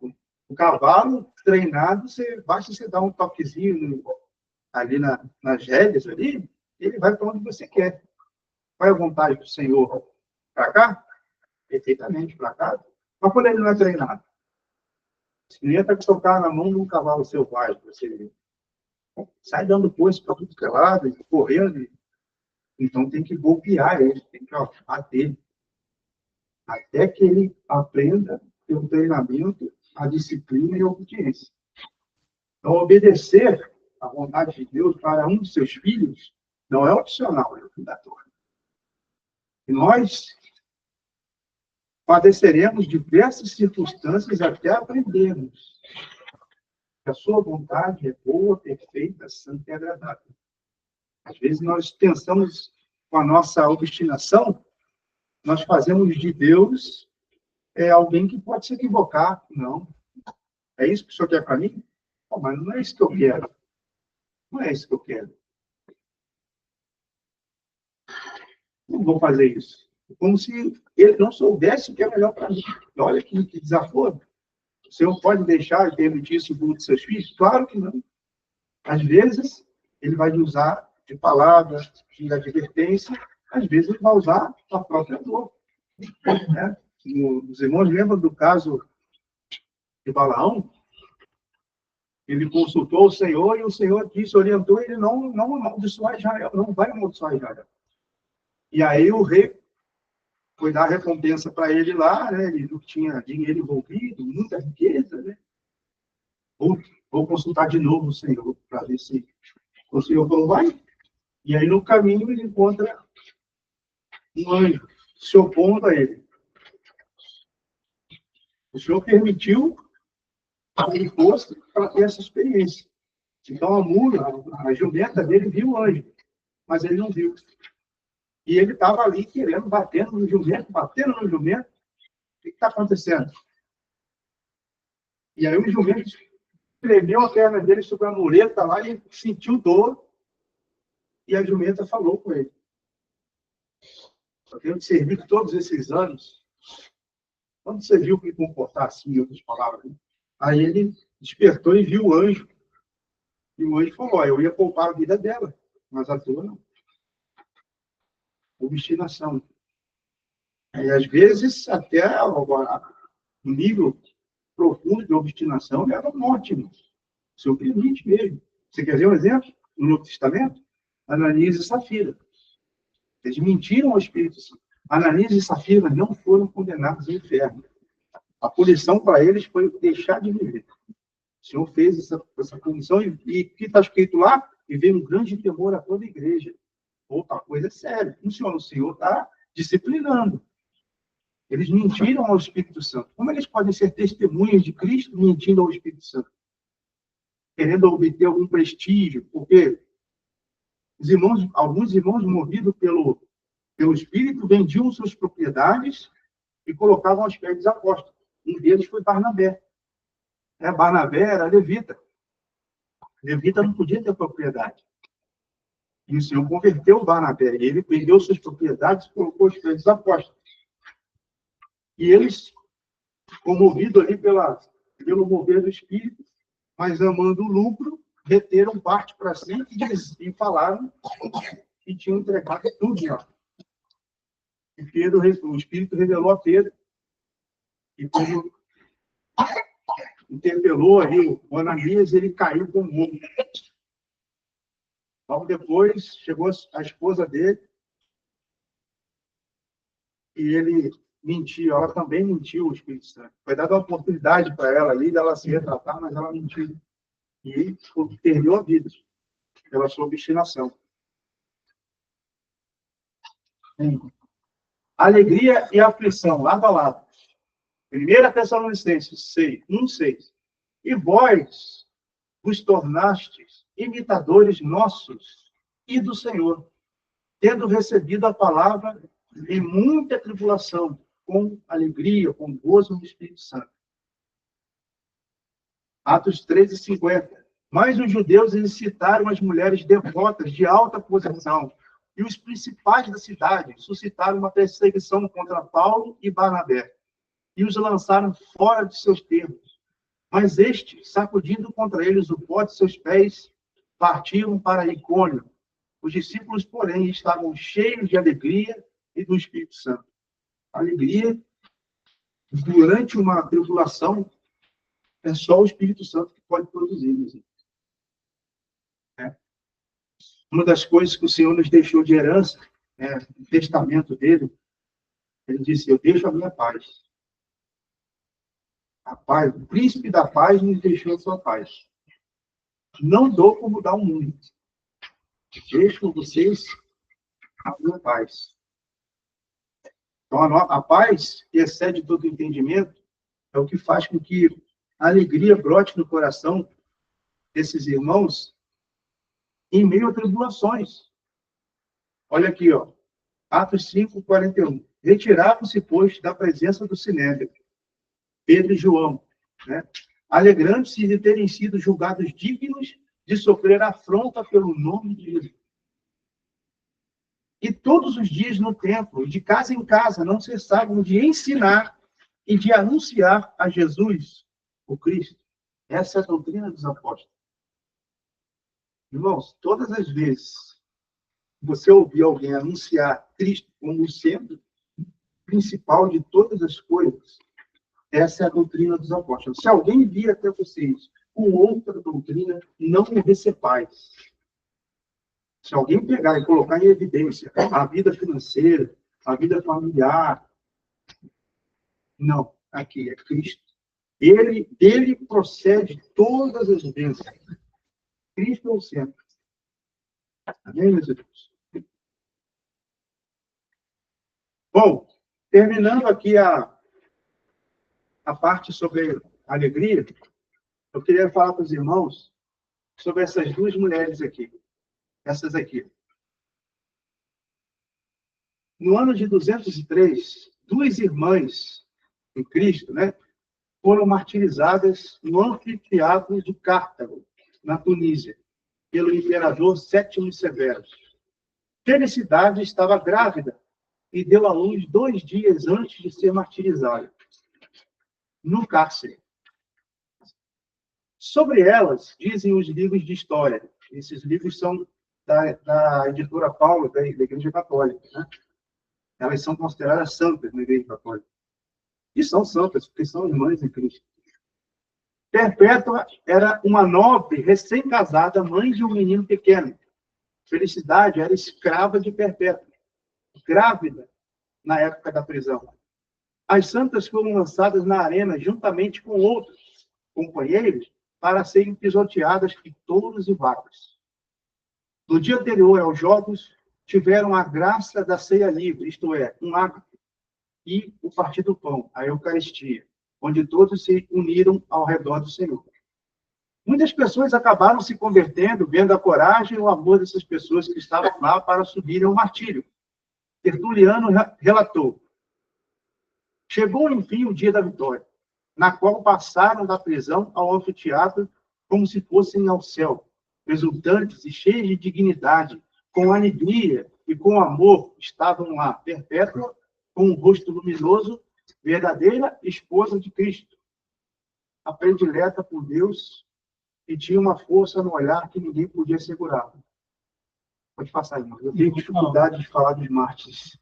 O cavalo treinado, basta você dar um toquezinho ali nas rédeas, ali, ele vai para onde você quer. Qual é a vontade do Senhor? Para cá? Perfeitamente, para cá. Mas quando ele não é treinado? Experimenta tocar na mão de um cavalo selvagem, você sai dando coice para tudo que é lado, correndo. Então tem que golpear ele, tem que bater. Até que ele aprenda pelo treinamento, a disciplina e a obediência. Então, obedecer à vontade de Deus para um de seus filhos não é opcional, é obrigatório. E nós padeceremos diversas circunstâncias até aprendermos que a sua vontade é boa, perfeita, santa e agradável. Às vezes nós pensamos com a nossa obstinação, nós fazemos de Deus alguém que pode se equivocar. Não. É isso que o Senhor quer para mim? Mas não é isso que eu quero. Não é isso que eu quero. Não vou fazer isso. Como se ele não soubesse o que é melhor para mim. Olha que desaforo. O Senhor pode deixar e permitir isso no de seus filhos? Claro que não. Às vezes, ele vai usar de palavras, de advertência. Às vezes, ele vai usar a própria dor. Né? Os irmãos lembram do caso de Balaão? Ele consultou o Senhor e o Senhor disse, orientou ele não amaldiçoar Israel, não vai amaldiçoar Israel. E aí o rei foi dar recompensa para ele lá, né? Ele não tinha dinheiro envolvido, muita riqueza, né? Vou consultar de novo o Senhor, para ver se o Senhor falou, vai. E aí no caminho ele encontra um anjo se opondo a ele. O Senhor permitiu que ele fosse para ter essa experiência. Então a mula, a jumenta dele viu o anjo, mas ele não viu. E ele estava ali querendo, batendo no jumento. O que está acontecendo? E aí o jumento tremeu a perna dele sobre a mureta lá e sentiu dor. E a jumenta falou com ele. Eu tenho te servido todos esses anos. Quando você viu que me comportar assim, em outras palavras? Aí ele despertou e viu o anjo. E o anjo falou, eu ia poupar a vida dela, mas a tua não. obstinação. E, às vezes, até um nível profundo de obstinação leva a morte, surpreendente mesmo. Você quer ver um exemplo? No Novo Testamento? Ananias e Safira. Eles mentiram ao Espírito Santo. Ananias e Safira não foram condenados ao inferno. A punição para eles foi deixar de viver. O Senhor fez essa punição e o que está escrito lá? E veio um grande temor a toda a igreja. Outra coisa é séria. O Senhor está disciplinando. Eles mentiram ao Espírito Santo. Como eles podem ser testemunhas de Cristo mentindo ao Espírito Santo? Querendo obter algum prestígio, porque alguns irmãos movidos pelo Espírito vendiam suas propriedades e colocavam aos pés dos apóstolos. Um deles foi Barnabé. Barnabé era levita. Levita não podia ter propriedade. E o Senhor converteu o Barnabé. E ele vendeu suas propriedades e colocou aos pés dos apóstolos. E eles, comovidos ali pelo mover do Espírito, mas amando o lucro, reteram parte para si e falaram que tinham entregado tudo. E o Espírito revelou a Pedro. E quando interpelou ali o Ananias, ele caiu como morto. Logo depois, chegou a esposa dele e ele mentiu. Ela também mentiu, o Espírito Santo. Foi dada uma oportunidade para ela ali, dela se retratar, mas ela mentiu. E perdeu a vida pela sua obstinação. Alegria e aflição, lado a lado. 1 Tessalonicenses 1:6. E vós vos tornastes imitadores nossos e do Senhor, tendo recebido a palavra em muita tribulação, com alegria, com gozo no Espírito Santo. Atos 13:50. Mas os judeus incitaram as mulheres devotas de alta posição e os principais da cidade suscitaram uma perseguição contra Paulo e Barnabé e os lançaram fora de seus termos. Mas estes, sacudindo contra eles o pó de seus pés, partiram para Icônio. Os discípulos, porém, estavam cheios de alegria e do Espírito Santo. Alegria, durante uma tribulação, é só o Espírito Santo que pode produzir. Uma das coisas que o Senhor nos deixou de herança, no testamento dele, ele disse: eu deixo a minha paz. A paz, o príncipe da paz nos deixou a sua paz. Não dou como dar o mundo. Deixo com vocês a minha paz. Então, a paz, que excede todo entendimento, é o que faz com que a alegria brote no coração desses irmãos em meio a tribulações. Olha aqui, Atos 5:41. Retiravam-se, pois, da presença do Sinédrio, Pedro e João, alegrando-se de terem sido julgados dignos de sofrer afronta pelo nome de Jesus. E todos os dias no templo, de casa em casa, não cessavam de ensinar e de anunciar a Jesus, o Cristo. Essa é a doutrina dos apóstolos. Irmãos, todas as vezes que você ouvir alguém anunciar Cristo como sendo o principal de todas as coisas, essa é a doutrina dos apóstolos. Se alguém vir até vocês com outra doutrina, não o recepais. Se alguém pegar e colocar em evidência a vida financeira, a vida familiar, não, aqui é Cristo. Dele procede todas as bênçãos. Cristo é o centro. Amém, meus irmãos? Bom, terminando aqui a parte sobre alegria, eu queria falar para os irmãos sobre essas duas mulheres aqui. Essas aqui. No ano de 203, duas irmãs em Cristo, foram martirizadas no anfiteatro de Cartago, na Tunísia, pelo imperador Sétimo Severo. Felicidade estava grávida e deu à luz 2 dias antes de ser martirizada, no cárcere. Sobre elas, dizem os livros de história. Esses livros são da editora Paulo, da Igreja Católica. Elas são consideradas santas na Igreja Católica. E são santas, porque são irmãs em Cristo. Perpétua era uma nobre, recém-casada, mãe de um menino pequeno. Felicidade era escrava de Perpétua, grávida na época da prisão. As santas foram lançadas na arena juntamente com outros companheiros para serem pisoteadas por touros e vacas. No dia anterior aos jogos, tiveram a graça da ceia livre, isto é, um ágape, e o partir do pão, a Eucaristia, onde todos se uniram ao redor do Senhor. Muitas pessoas acabaram se convertendo, vendo a coragem e o amor dessas pessoas que estavam lá para subirem ao martírio. Tertuliano relatou: chegou, enfim, o dia da vitória, na qual passaram da prisão ao anfiteatro como se fossem ao céu, exultantes e cheios de dignidade, com alegria e com amor, estavam lá, Perpétua, com um rosto luminoso, verdadeira esposa de Cristo, a predileta por Deus, e tinha uma força no olhar que ninguém podia segurar. Pode passar, irmão. Eu tenho dificuldade de falar dos mártires.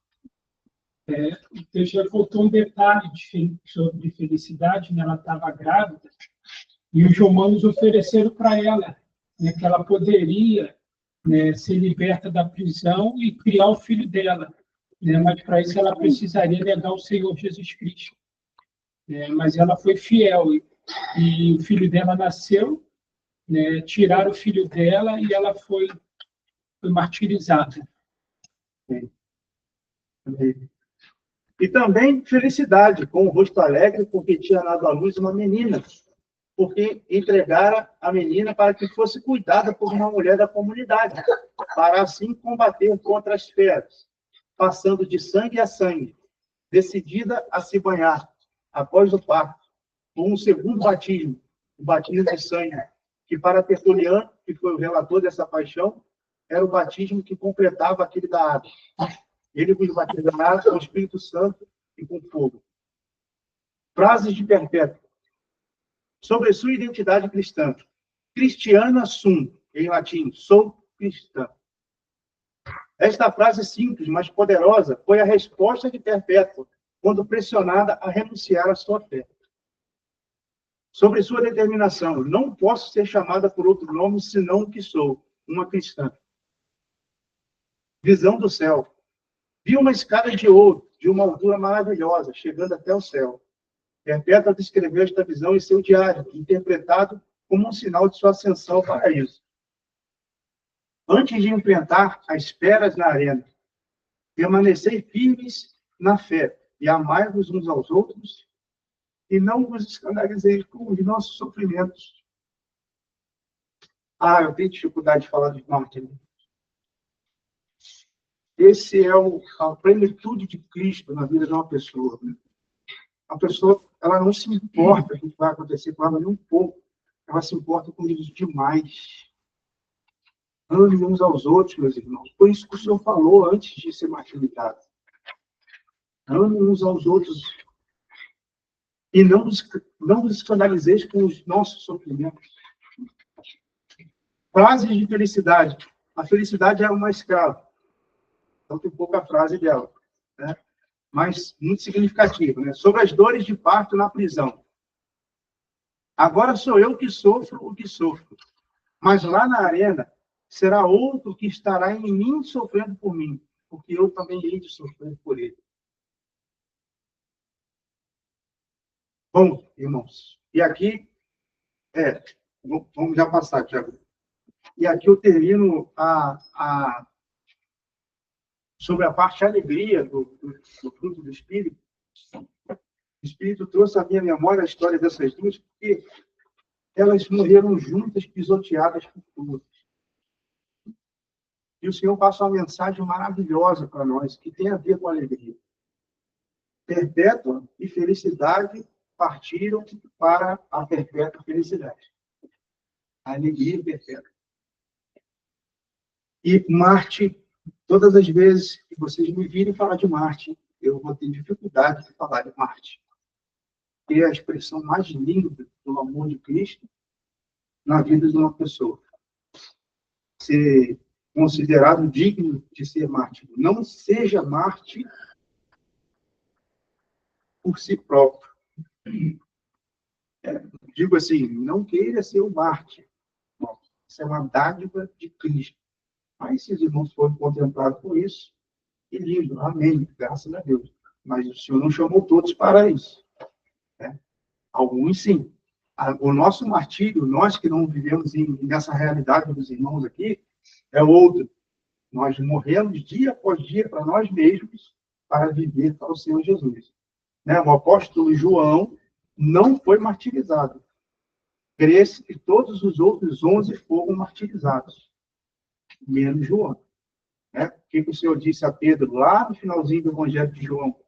Já faltou um detalhe sobre felicidade, né? Ela estava grávida, e os romanos ofereceram para ela, né, que ela poderia, né, ser liberta da prisão e criar o filho dela, né? Mas para isso ela precisaria negar o Senhor Jesus Cristo. Mas ela foi fiel, e o filho dela nasceu, né, tiraram o filho dela e ela foi martirizada. E também felicidade, com o rosto alegre, porque tinha dado à luz uma menina, porque entregara a menina para que fosse cuidada por uma mulher da comunidade, para assim combater contra as feras, passando de sangue a sangue, decidida a se banhar, após o parto, com um segundo batismo, o batismo de sangue, que para Tertuliano, que foi o relator dessa paixão, era o batismo que completava aquele da água. Ele vos batizará com o Espírito Santo e com fogo. Frases de Perpétua. Sobre sua identidade cristã. Christiana sum, em latim, sou cristã. Esta frase simples, mas poderosa, foi a resposta de Perpétua, quando pressionada a renunciar à sua fé. Sobre sua determinação, não posso ser chamada por outro nome senão o que sou, uma cristã. Visão do céu. Vi uma escada de ouro, de uma altura maravilhosa, chegando até o céu. Perpétua descreveu esta visão em seu diário, interpretado como um sinal de sua ascensão ao paraíso. Antes de enfrentar as feras na arena, permanecei firmes na fé e amai-vos uns aos outros, e não vos escandalizeis com os nossos sofrimentos. Eu tenho dificuldade de falar de mártir. Esse é a plenitude de Cristo na vida de uma pessoa. A pessoa, ela não se importa com o que vai acontecer com ela nem um pouco. Ela se importa com eles demais. Ame uns aos outros, meus irmãos. Foi isso que o Senhor falou antes de ser martirizado. Ame uns aos outros. E não vos escandalizeis com os nossos sofrimentos. Frases de felicidade. A felicidade é uma escrava. Então tem pouca frase dela, né? Mas muito significativa, né? Sobre as dores de parto na prisão. Agora sou eu que sofro o que sofro, mas lá na arena será outro que estará em mim sofrendo por mim, porque eu também hei de sofrer por ele. Bom, irmãos, e aqui, vamos já passar, Tiago. E aqui eu termino sobre a parte alegria do fruto do Espírito. O Espírito trouxe à minha memória a história dessas duas, porque elas morreram juntas, pisoteadas por todos. E o Senhor passa uma mensagem maravilhosa para nós, que tem a ver com alegria. Perpétua e felicidade partiram para a perpétua felicidade. A alegria perpétua. E Marte, todas as vezes que vocês me virem falar de Marte, eu vou ter dificuldade de falar de Marte. Que é a expressão mais linda do amor de Cristo na vida de uma pessoa. Ser considerado digno de ser mártir. Não seja mártir por si próprio. Digo assim, não queira ser um mártir. Isso é uma dádiva de Cristo. Mas se os irmãos forem contemplados por isso, que lindo, amém, graças a Deus. Mas o Senhor não chamou todos para isso. Né? Alguns sim. O nosso martírio, nós que não vivemos nessa realidade dos irmãos aqui, é outro. Nós morremos dia após dia para nós mesmos, para viver para o Senhor Jesus. Né? O apóstolo João não foi martirizado. Crê-se que todos os outros 11 foram martirizados, menos João. Né? O que o Senhor disse a Pedro lá no finalzinho do Evangelho de João?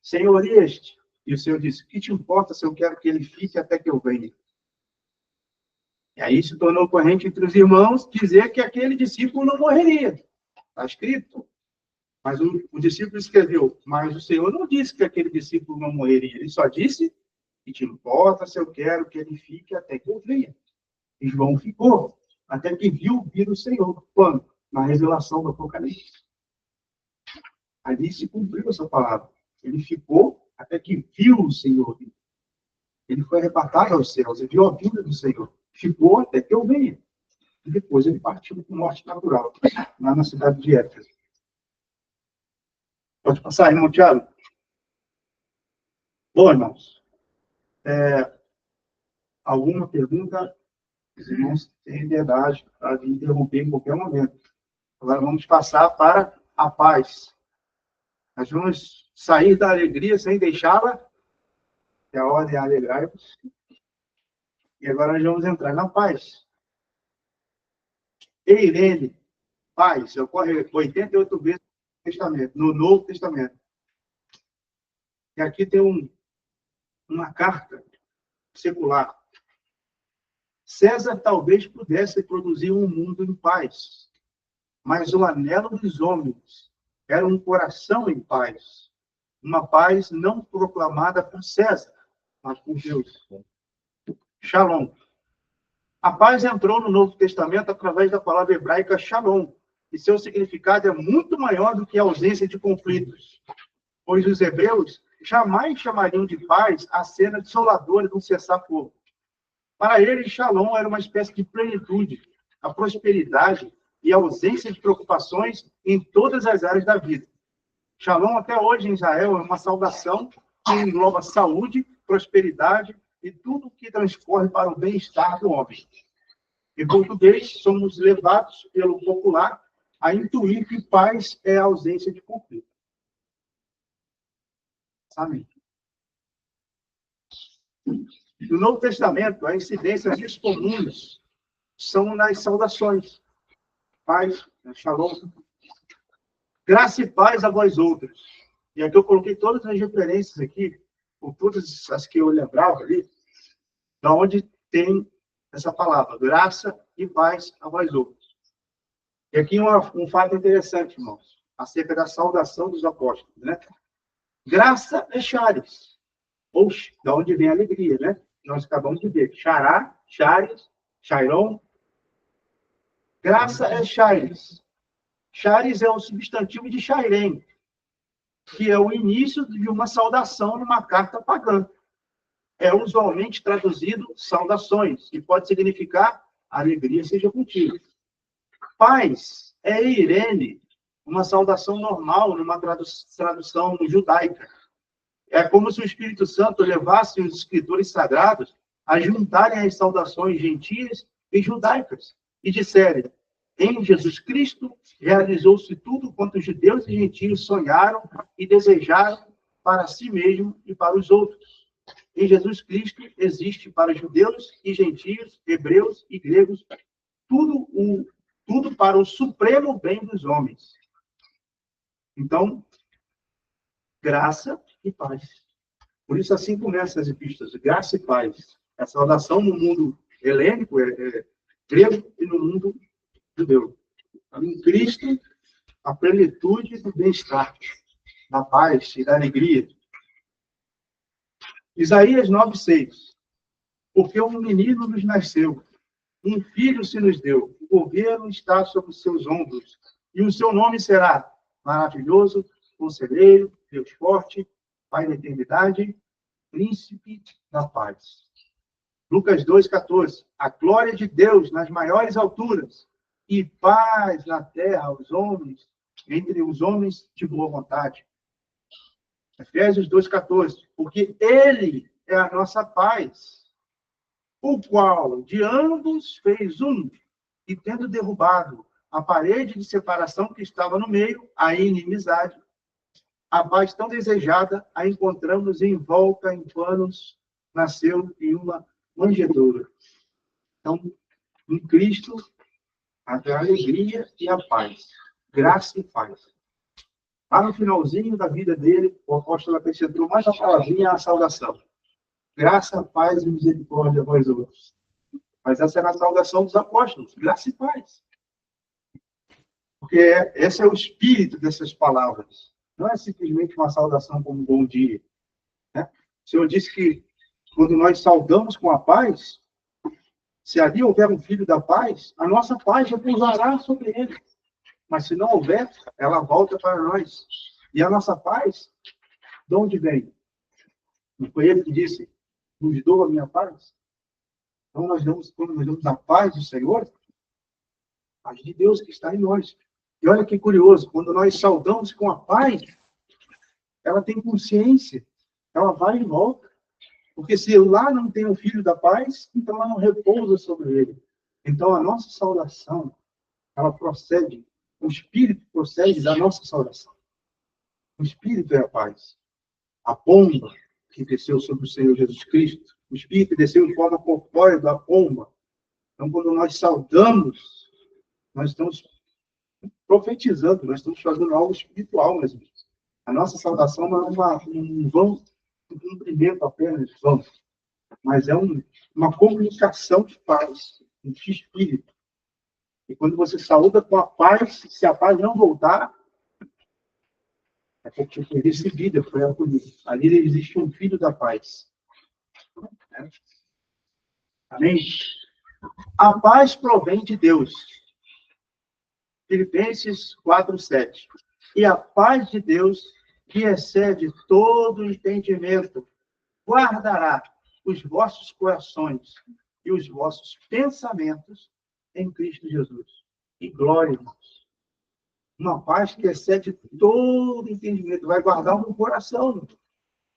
Senhor, este. E o Senhor disse, o que te importa se eu quero que ele fique até que eu venha? E aí se tornou corrente entre os irmãos dizer que aquele discípulo não morreria. Está escrito. Mas o discípulo escreveu, mas o Senhor não disse que aquele discípulo não morreria. Ele só disse, que te importa se eu quero que ele fique até que eu venha. E João ficou, até que viu vir o Senhor. Quando? Na revelação do Apocalipse. Ali se cumpriu essa palavra. Ele ficou até que viu o Senhor. Ele foi arrebatado aos céus, ele viu a vinda do Senhor. Ficou até que eu venha. E depois ele partiu com morte natural, lá na cidade de Éfeso. Pode passar, irmão Tiago? Bom, irmãos, alguma pergunta? Os irmãos têm liberdade para me interromper em qualquer momento. Agora vamos passar para a paz. Nós vamos sair da alegria sem deixá-la, que a ordem é alegrai-vos. E agora nós vamos entrar na paz. Eirene, paz, ocorre 88 vezes no Novo Testamento. E aqui tem uma carta secular. César talvez pudesse produzir um mundo em paz, mas o anelo dos homens era um coração em paz, uma paz não proclamada por César, mas por Deus. Shalom. A paz entrou no Novo Testamento através da palavra hebraica shalom, e seu significado é muito maior do que a ausência de conflitos, pois os hebreus jamais chamariam de paz a cena desoladora de um cessar-fogo. Para eles, shalom era uma espécie de plenitude, a prosperidade e a ausência de preocupações em todas as áreas da vida. Shalom, até hoje em Israel, é uma saudação que engloba saúde, prosperidade e tudo que transcorre para o bem-estar do homem. Em português, somos levados pelo popular a intuir que paz é a ausência de conflito. Amém. No Novo Testamento, as incidências mais comuns são nas saudações. Paz, shalom. Graça e paz a vós outros. E aqui eu coloquei todas as referências aqui, por todas as que eu lembrava ali, da onde tem essa palavra, graça e paz a vós outros. E aqui um fato interessante, irmãos, acerca da saudação dos apóstolos, né? Graça é charis, ou da onde vem a alegria, né? Nós acabamos de ver, xará, charis, chairon. Graça é charis. Charis é o substantivo de chairem, que é o início de uma saudação numa carta pagã. É usualmente traduzido saudações, que pode significar alegria seja contigo. Paz é eirene, uma saudação normal numa tradução judaica. É como se o Espírito Santo levasse os escritores sagrados a juntarem as saudações gentias e judaicas e disserem: em Jesus Cristo realizou-se tudo quanto os judeus e gentios sonharam e desejaram para si mesmo e para os outros. Em Jesus Cristo existe para judeus e gentios, hebreus e gregos, tudo para o supremo bem dos homens. Então, graça e paz. Por isso, assim começam as epístolas, graça e paz. A saudação no mundo helênico, grego, e no mundo judeu. Em Cristo, a plenitude do bem-estar, da paz e da alegria. Isaías 9:6. Porque um menino nos nasceu, um filho se nos deu, o governo está sobre os seus ombros, e o seu nome será Maravilhoso, Conselheiro, Deus Forte, Pai da eternidade, príncipe da paz. Lucas 2,14. A glória de Deus nas maiores alturas e paz na terra aos homens, entre os homens de boa vontade. Efésios 2,14. Porque Ele é a nossa paz, o qual de ambos fez um, e tendo derrubado a parede de separação que estava no meio, a inimizade, a paz tão desejada, a encontramos envolta em panos, nasceu em uma manjedoura. Então, em Cristo, a alegria e a paz, graça e paz. Lá no finalzinho da vida dele, o apóstolo acrescentou mais uma palavrinha, a saudação. Graça, paz e misericórdia a vós outros. Mas essa era a saudação dos apóstolos, graça e paz. Porque esse é o espírito dessas palavras. Não é simplesmente uma saudação como um bom dia. Né? O Senhor disse que quando nós saudamos com a paz, se ali houver um filho da paz, a nossa paz repousará sobre ele. Mas se não houver, ela volta para nós. E a nossa paz, de onde vem? Não foi ele que disse, nos dou a minha paz? Então, quando nós damos a paz do Senhor, a paz de Deus que está em nós. E olha que curioso, quando nós saudamos com a paz, ela tem consciência, ela vai e volta. Porque se lá não tem o filho da paz, então ela não repousa sobre ele. Então, a nossa saudação, ela procede, o Espírito procede da nossa saudação. O Espírito é a paz. A pomba que desceu sobre o Senhor Jesus Cristo, o Espírito desceu em forma corpórea da pomba. Então, quando nós saudamos, nós estamos profetizando, nós estamos fazendo algo espiritual, meus irmãos. A nossa saudação não é um cumprimento apenas, mas é uma comunicação de paz, de espírito. E quando você saúda com a paz, se a paz não voltar, é porque foi recebida, foi acolhida. Ali existe um filho da paz. Né? Amém? A paz provém de Deus. Filipenses 4:7. E a paz de Deus, que excede todo entendimento, guardará os vossos corações e os vossos pensamentos em Cristo Jesus. E glória, irmãos. Uma paz que excede todo entendimento. Vai guardar o meu coração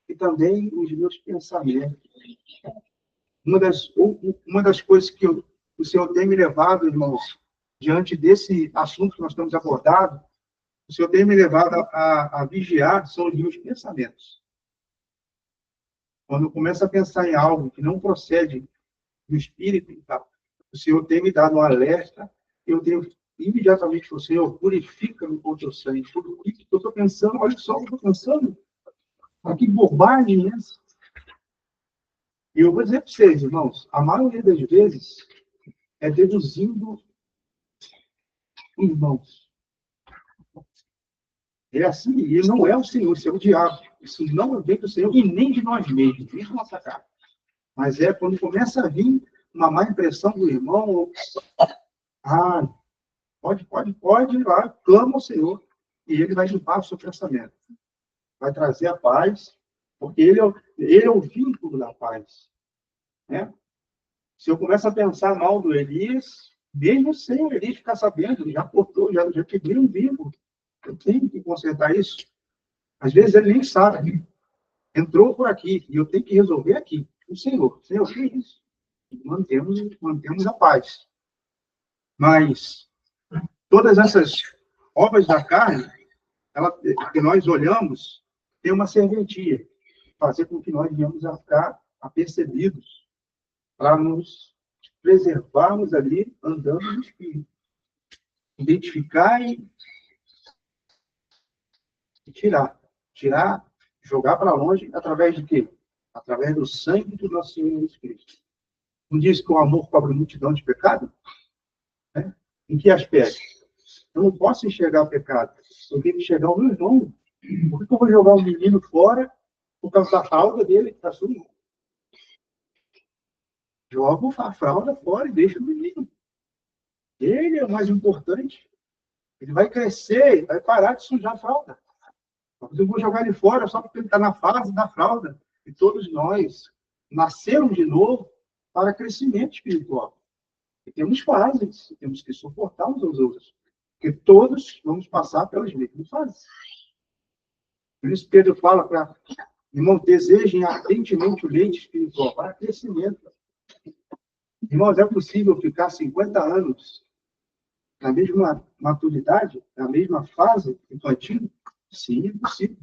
e também os meus pensamentos. Uma das coisas que o Senhor tem me levado, irmãos, diante desse assunto que nós estamos abordando, o Senhor tem me levado a vigiar, são os meus pensamentos. Quando eu começo a pensar em algo que não procede do Espírito, o Senhor tem me dado um alerta, eu tenho imediatamente o Senhor, purifica-me com o teu sangue. Tudo isso que eu estou pensando, olha só o que eu estou pensando. Que bobagem é essa? E eu vou dizer para vocês, irmãos, a maioria das vezes é deduzindo irmãos. É assim, e não é o Senhor, isso é o diabo. Isso não vem do Senhor e nem de nós mesmos, nem de nossa cara. Mas é quando começa a vir uma má impressão do irmão, pode ir lá, clama ao Senhor, e ele vai limpar o seu pensamento. Vai trazer a paz, porque ele é o vínculo da paz. Né? Se eu começo a pensar mal do Elias, mesmo sem o Elias ficar sabendo, já cortou, já quebrei um vínculo. Eu tenho que consertar isso. Às vezes ele nem sabe. Entrou por aqui, e eu tenho que resolver aqui. O Senhor, que é isso? Mantemos a paz. Mas todas essas obras da carne, que nós olhamos, tem uma serventia. Fazer com que nós venhamos a ficar apercebidos, para nos preservarmos ali, andando no Espírito. Identificar e tirar. Tirar, jogar para longe, através de quê? Através do sangue do nosso Senhor Jesus Cristo. Não diz que o amor cobre multidão de pecado? Né? Em que aspecto? Eu não posso enxergar o pecado. Eu tenho que enxergar o meu irmão. Por que eu vou jogar um menino fora por causa da fralda dele que está sujo? Jogo a fralda fora e deixo o menino. Ele é o mais importante. Ele vai crescer, vai parar de sujar a fralda. Eu vou jogar ele fora só porque ele está na fase da fralda. E todos nós nascemos de novo para crescimento espiritual. E temos fases, temos que suportar uns aos outros. Porque todos vamos passar pelas mesmas fases. Por isso Pedro fala para irmão, desejem ardentemente o leite espiritual para crescimento. Irmãos, é possível ficar 50 anos na mesma maturidade, na mesma fase infantil? Sim, é possível.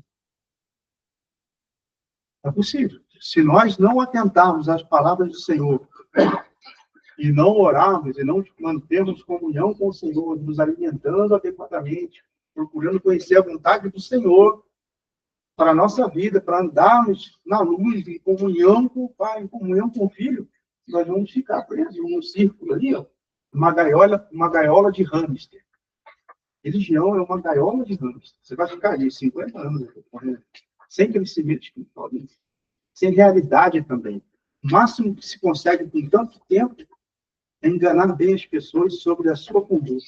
É possível. Se nós não atentarmos às palavras do Senhor e não orarmos e não mantermos comunhão com o Senhor, nos alimentando adequadamente, procurando conhecer a vontade do Senhor para a nossa vida, para andarmos na luz, em comunhão com o Pai, em comunhão com o Filho, nós vamos ficar presos num círculo ali, ó, uma gaiola de hamster. Religião é uma gaiola de hamster. Você vai ficar ali 50 anos sem crescimento espiritual, sem realidade também. O máximo que se consegue com tanto tempo é enganar bem as pessoas sobre a sua conduta.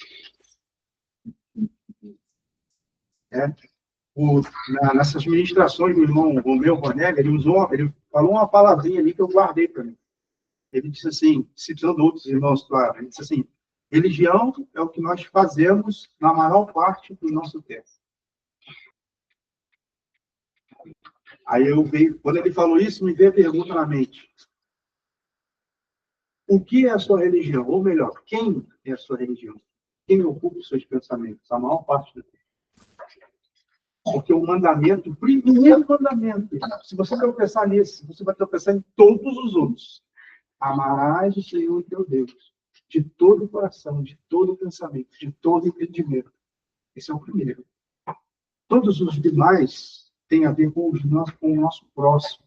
Nessas ministrações do irmão Romeu Ronelli, ele falou uma palavrinha ali que eu guardei para mim. Ele disse assim, citando outros irmãos, claro, ele disse assim, religião é o que nós fazemos na maior parte do nosso tempo. Aí quando ele falou isso, me veio a pergunta na mente. O que é a sua religião? Ou melhor, quem é a sua religião? Quem ocupa os seus pensamentos? A maior parte do tempo. Porque o mandamento, o primeiro mandamento, se você tropeçar nesse, você vai tropeçar em todos os outros. Amarás o Senhor teu Deus, de todo o coração, de todo o pensamento, de todo o entendimento. Esse é o primeiro. Todos os demais têm a ver com o nosso próximo.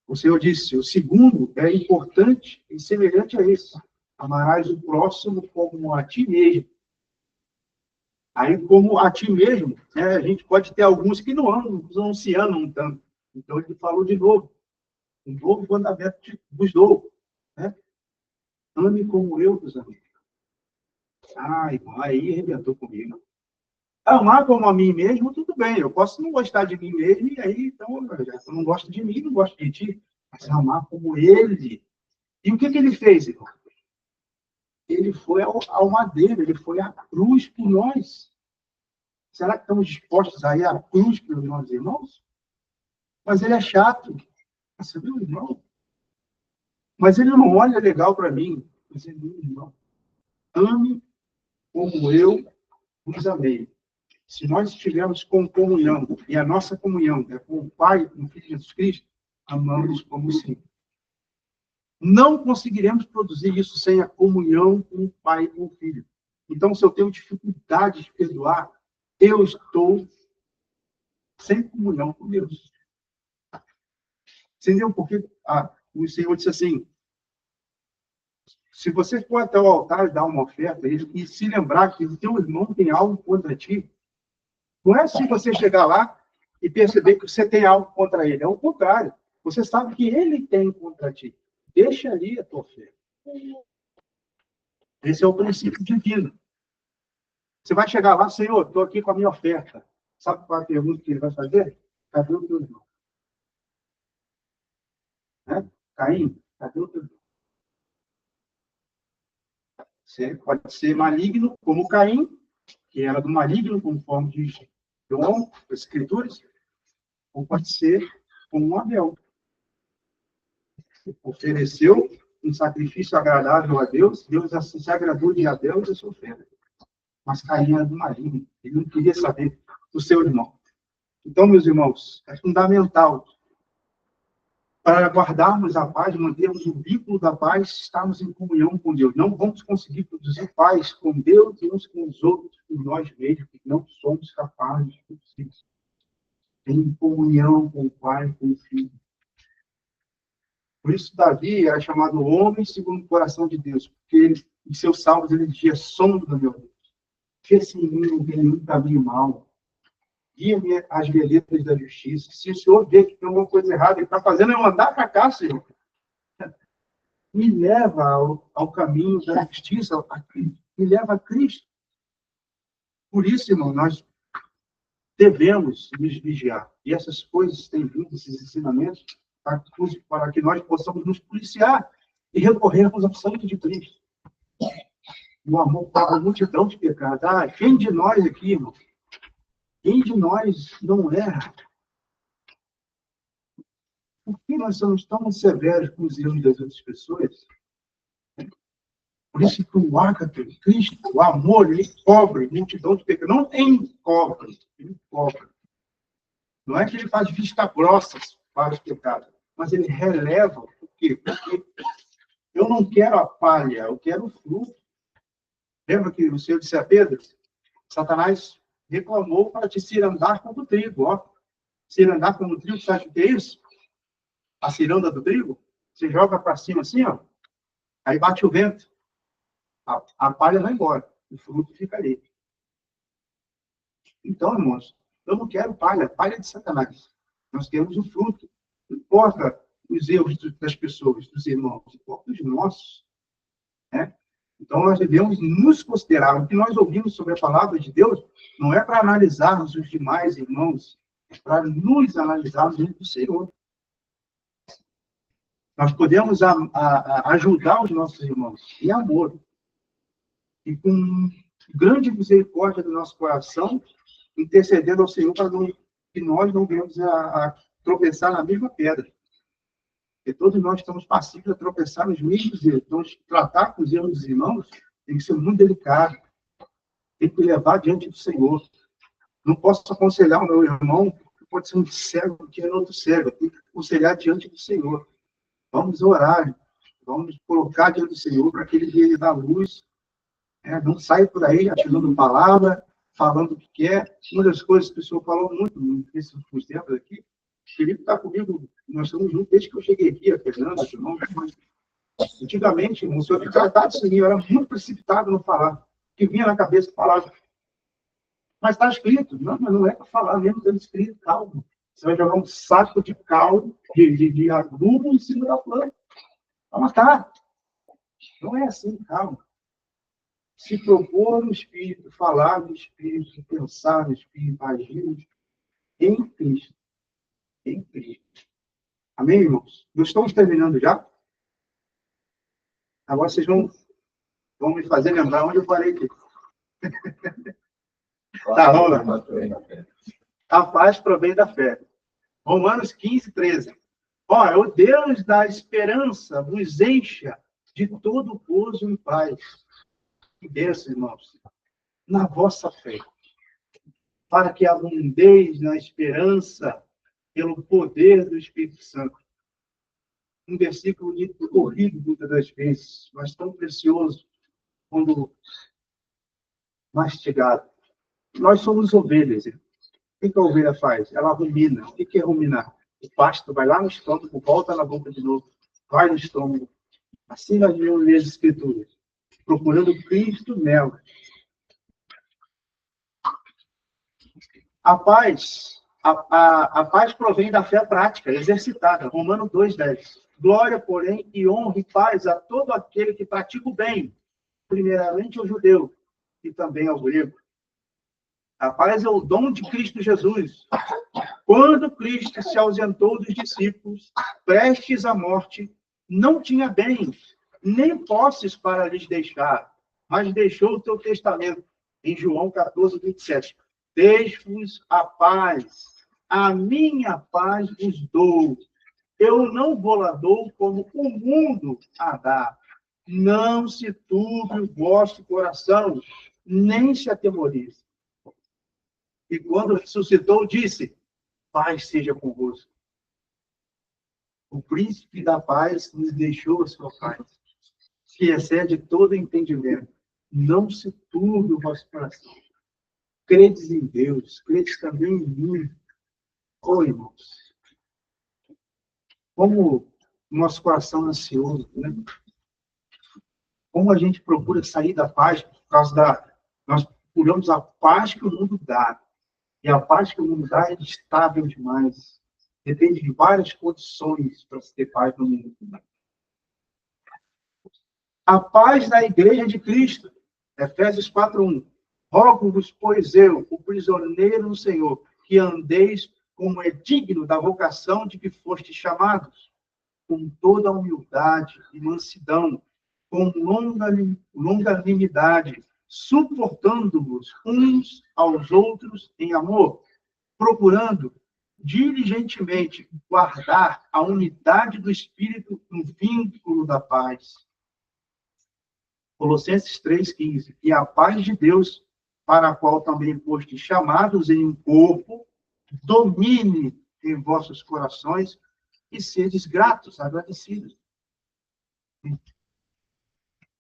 O Senhor disse, o segundo é importante e semelhante a esse. Amarás o próximo como a ti mesmo. Aí, como a ti mesmo, a gente pode ter alguns que não se amam tanto. Então, ele falou de novo. Um novo mandamento vos dou. Né? Ame como eu vos amei. Aí arrebentou comigo. Amar como a mim mesmo, tudo bem. Eu posso não gostar de mim mesmo, e aí, então, eu não gosto de mim, não gosto de ti. Mas amar como ele. E o que ele fez, irmão? Ele foi ao madeiro, ele foi à cruz por nós. Será que estamos dispostos a ir à cruz pelos nossos irmãos? Mas ele é chato. Você viu, irmão? Mas ele não olha legal para mim. Mas ele diz, irmão, ame como eu vos amei. Se nós estivermos com comunhão, e a nossa comunhão é com o Pai, com o Filho de Jesus Cristo, amamos como o Senhor. Não conseguiremos produzir isso sem a comunhão com o Pai e com o Filho. Então, se eu tenho dificuldade de perdoar, eu estou sem comunhão com Deus. Entendeu? Porque o Senhor disse assim, se você for até o altar e dar uma oferta e se lembrar que o teu irmão tem algo contra ti, não é assim você chegar lá e perceber que você tem algo contra ele. É o contrário. Você sabe que ele tem contra ti. Deixa ali a tua oferta. Esse é o princípio divino. Você vai chegar lá, Senhor, estou aqui com a minha oferta. Sabe qual é a pergunta que ele vai fazer? Cadê o teu irmão? Caim, cadê o teu irmão? Você pode ser maligno como Caim, que era do maligno, conforme diz João, as Escrituras, ou pode ser como Abel. Ofereceu um sacrifício agradável a Deus, Deus se agradou de Abel e da sua oferta. Mas Caim era do maligno, ele não queria saber do seu irmão. Então, meus irmãos, é fundamental para guardarmos a paz, mantermos o vínculo da paz, estarmos em comunhão com Deus. Não vamos conseguir produzir paz com Deus e uns com os outros, com nós mesmos, porque não somos capazes de produzir isso. Em comunhão com o Pai e com o Filho. Por isso, Davi era chamado homem segundo o coração de Deus, porque ele, em seus salmos ele dizia, sombra do meu Deus. Fez em mim um nenhum caminho mau. Guia-me às veredas da justiça. Se o Senhor vê que tem alguma coisa errada, ele está fazendo eu andar para cá, Senhor. Me leva ao caminho da justiça, me leva a Cristo. Por isso, irmão, nós devemos nos vigiar. E essas coisas têm vindo, esses ensinamentos, para que nós possamos nos policiar e recorrermos ao sangue de Cristo. O amor para a multidão de pecados. Ah, quem de nós aqui, irmão? Quem de nós não erra? Por que nós somos tão severos com os erros das outras pessoas? Por isso que o ágape, Cristo, o amor, ele cobre multidão de pecados. Não tem cobre, ele cobre. Não é que ele faz vista grossa para os pecados, mas ele releva. Por quê? Porque eu não quero a palha, eu quero o fruto. Lembra que o Senhor disse a Pedro? Satanás reclamou para te cirandar como trigo. Ó. Cirandar como trigo, você acha que é isso? A ciranda do trigo? Você joga para cima assim, ó. Aí bate o vento. A palha vai embora. O fruto fica ali. Então, irmãos, eu não quero palha. Palha de Satanás. Nós queremos o fruto. Não importa os erros das pessoas, dos irmãos. Importa os nossos. Né? Então, nós devemos nos considerar. O que nós ouvimos sobre a palavra de Deus não é para analisarmos os demais irmãos, é para nos analisarmos dentro do Senhor. Nós podemos ajudar os nossos irmãos em amor. E com grande misericórdia do nosso coração, intercedendo ao Senhor para que nós não venhamos a tropeçar na mesma pedra. Porque todos nós estamos passíveis a tropeçar nos mesmos erros. Então, tratar com os erros dos irmãos tem que ser muito delicado. Tem que levar diante do Senhor. Não posso aconselhar o meu irmão, que pode ser um cego, que é outro cego. Tem que aconselhar diante do Senhor. Vamos orar, vamos colocar diante do Senhor para que ele dê a luz. Não sai por aí atirando palavra, falando o que quer. Uma das coisas que o senhor falou muito nesses últimos tempos aqui, o Felipe está comigo, nós estamos juntos desde que eu cheguei aqui, a Fernanda, irmão. Antigamente, o senhor ficava tratado assim, eu era muito precipitado no falar, que vinha na cabeça palavra. Mas está escrito, não, mas não é para falar mesmo, está escrito, calma. Você vai jogar um saco de caldo, de adubo em cima da planta, para matar. Não é assim, calma. Se propor no Espírito, falar no Espírito, pensar no Espírito, agir em Cristo. Em Cristo. Amém, irmãos? Nós estamos terminando já? Agora vocês vão me fazer lembrar onde eu parei aqui. Tá, vamos lá. A paz provém da fé. Romanos 15, 13. Ó, o Deus da esperança vos encha de todo gozo e paz. Que bênção, irmãos, na vossa fé, para que abundeis na esperança pelo poder do Espírito Santo. Um versículo corrido muitas das vezes, mas tão precioso quando mastigado. Nós somos ovelhas. O que a ovelha faz? Ela rumina. O que é ruminar? O pasto vai lá no estômago, volta na boca de novo, vai no estômago. Assim nós vemos as Escrituras. Procurando Cristo nela. A paz provém da fé prática, exercitada. Romanos 2:10. Glória, porém, e honra e paz a todo aquele que pratica o bem, primeiramente ao judeu e também ao grego. A paz é o dom de Cristo Jesus. Quando Cristo se ausentou dos discípulos, prestes à morte, não tinha bens, nem posses para lhes deixar, mas deixou o seu testamento, em João 14, 27. Deixo-vos a paz, a minha paz vos dou. Eu não vou lá dou como o mundo a dá. Não se turbe o vosso coração, nem se atemorize. E quando ressuscitou, disse, paz seja convosco. O príncipe da paz nos deixou a sua paz, que excede todo entendimento. Não se turbe o vosso coração. Credes em Deus, credes também em mim. Oh, irmãos, como o nosso coração é ansioso, né? Como a gente procura sair da paz por causa nós procuramos a paz que o mundo dá. E a paz que o mundo dá é instável demais. Depende de várias condições para se ter paz no mundo. A paz da igreja de Cristo. Efésios 4:1. Rogo-vos, pois eu, o prisioneiro no Senhor, que andeis como é digno da vocação de que fostes chamados, com toda a humildade e mansidão, com longanimidade, suportando-vos uns aos outros em amor, procurando diligentemente guardar a unidade do Espírito no vínculo da paz. Colossenses 3,15. E a paz de Deus, para a qual também fostes chamados em um corpo, domine em vossos corações e sedes gratos, agradecidos.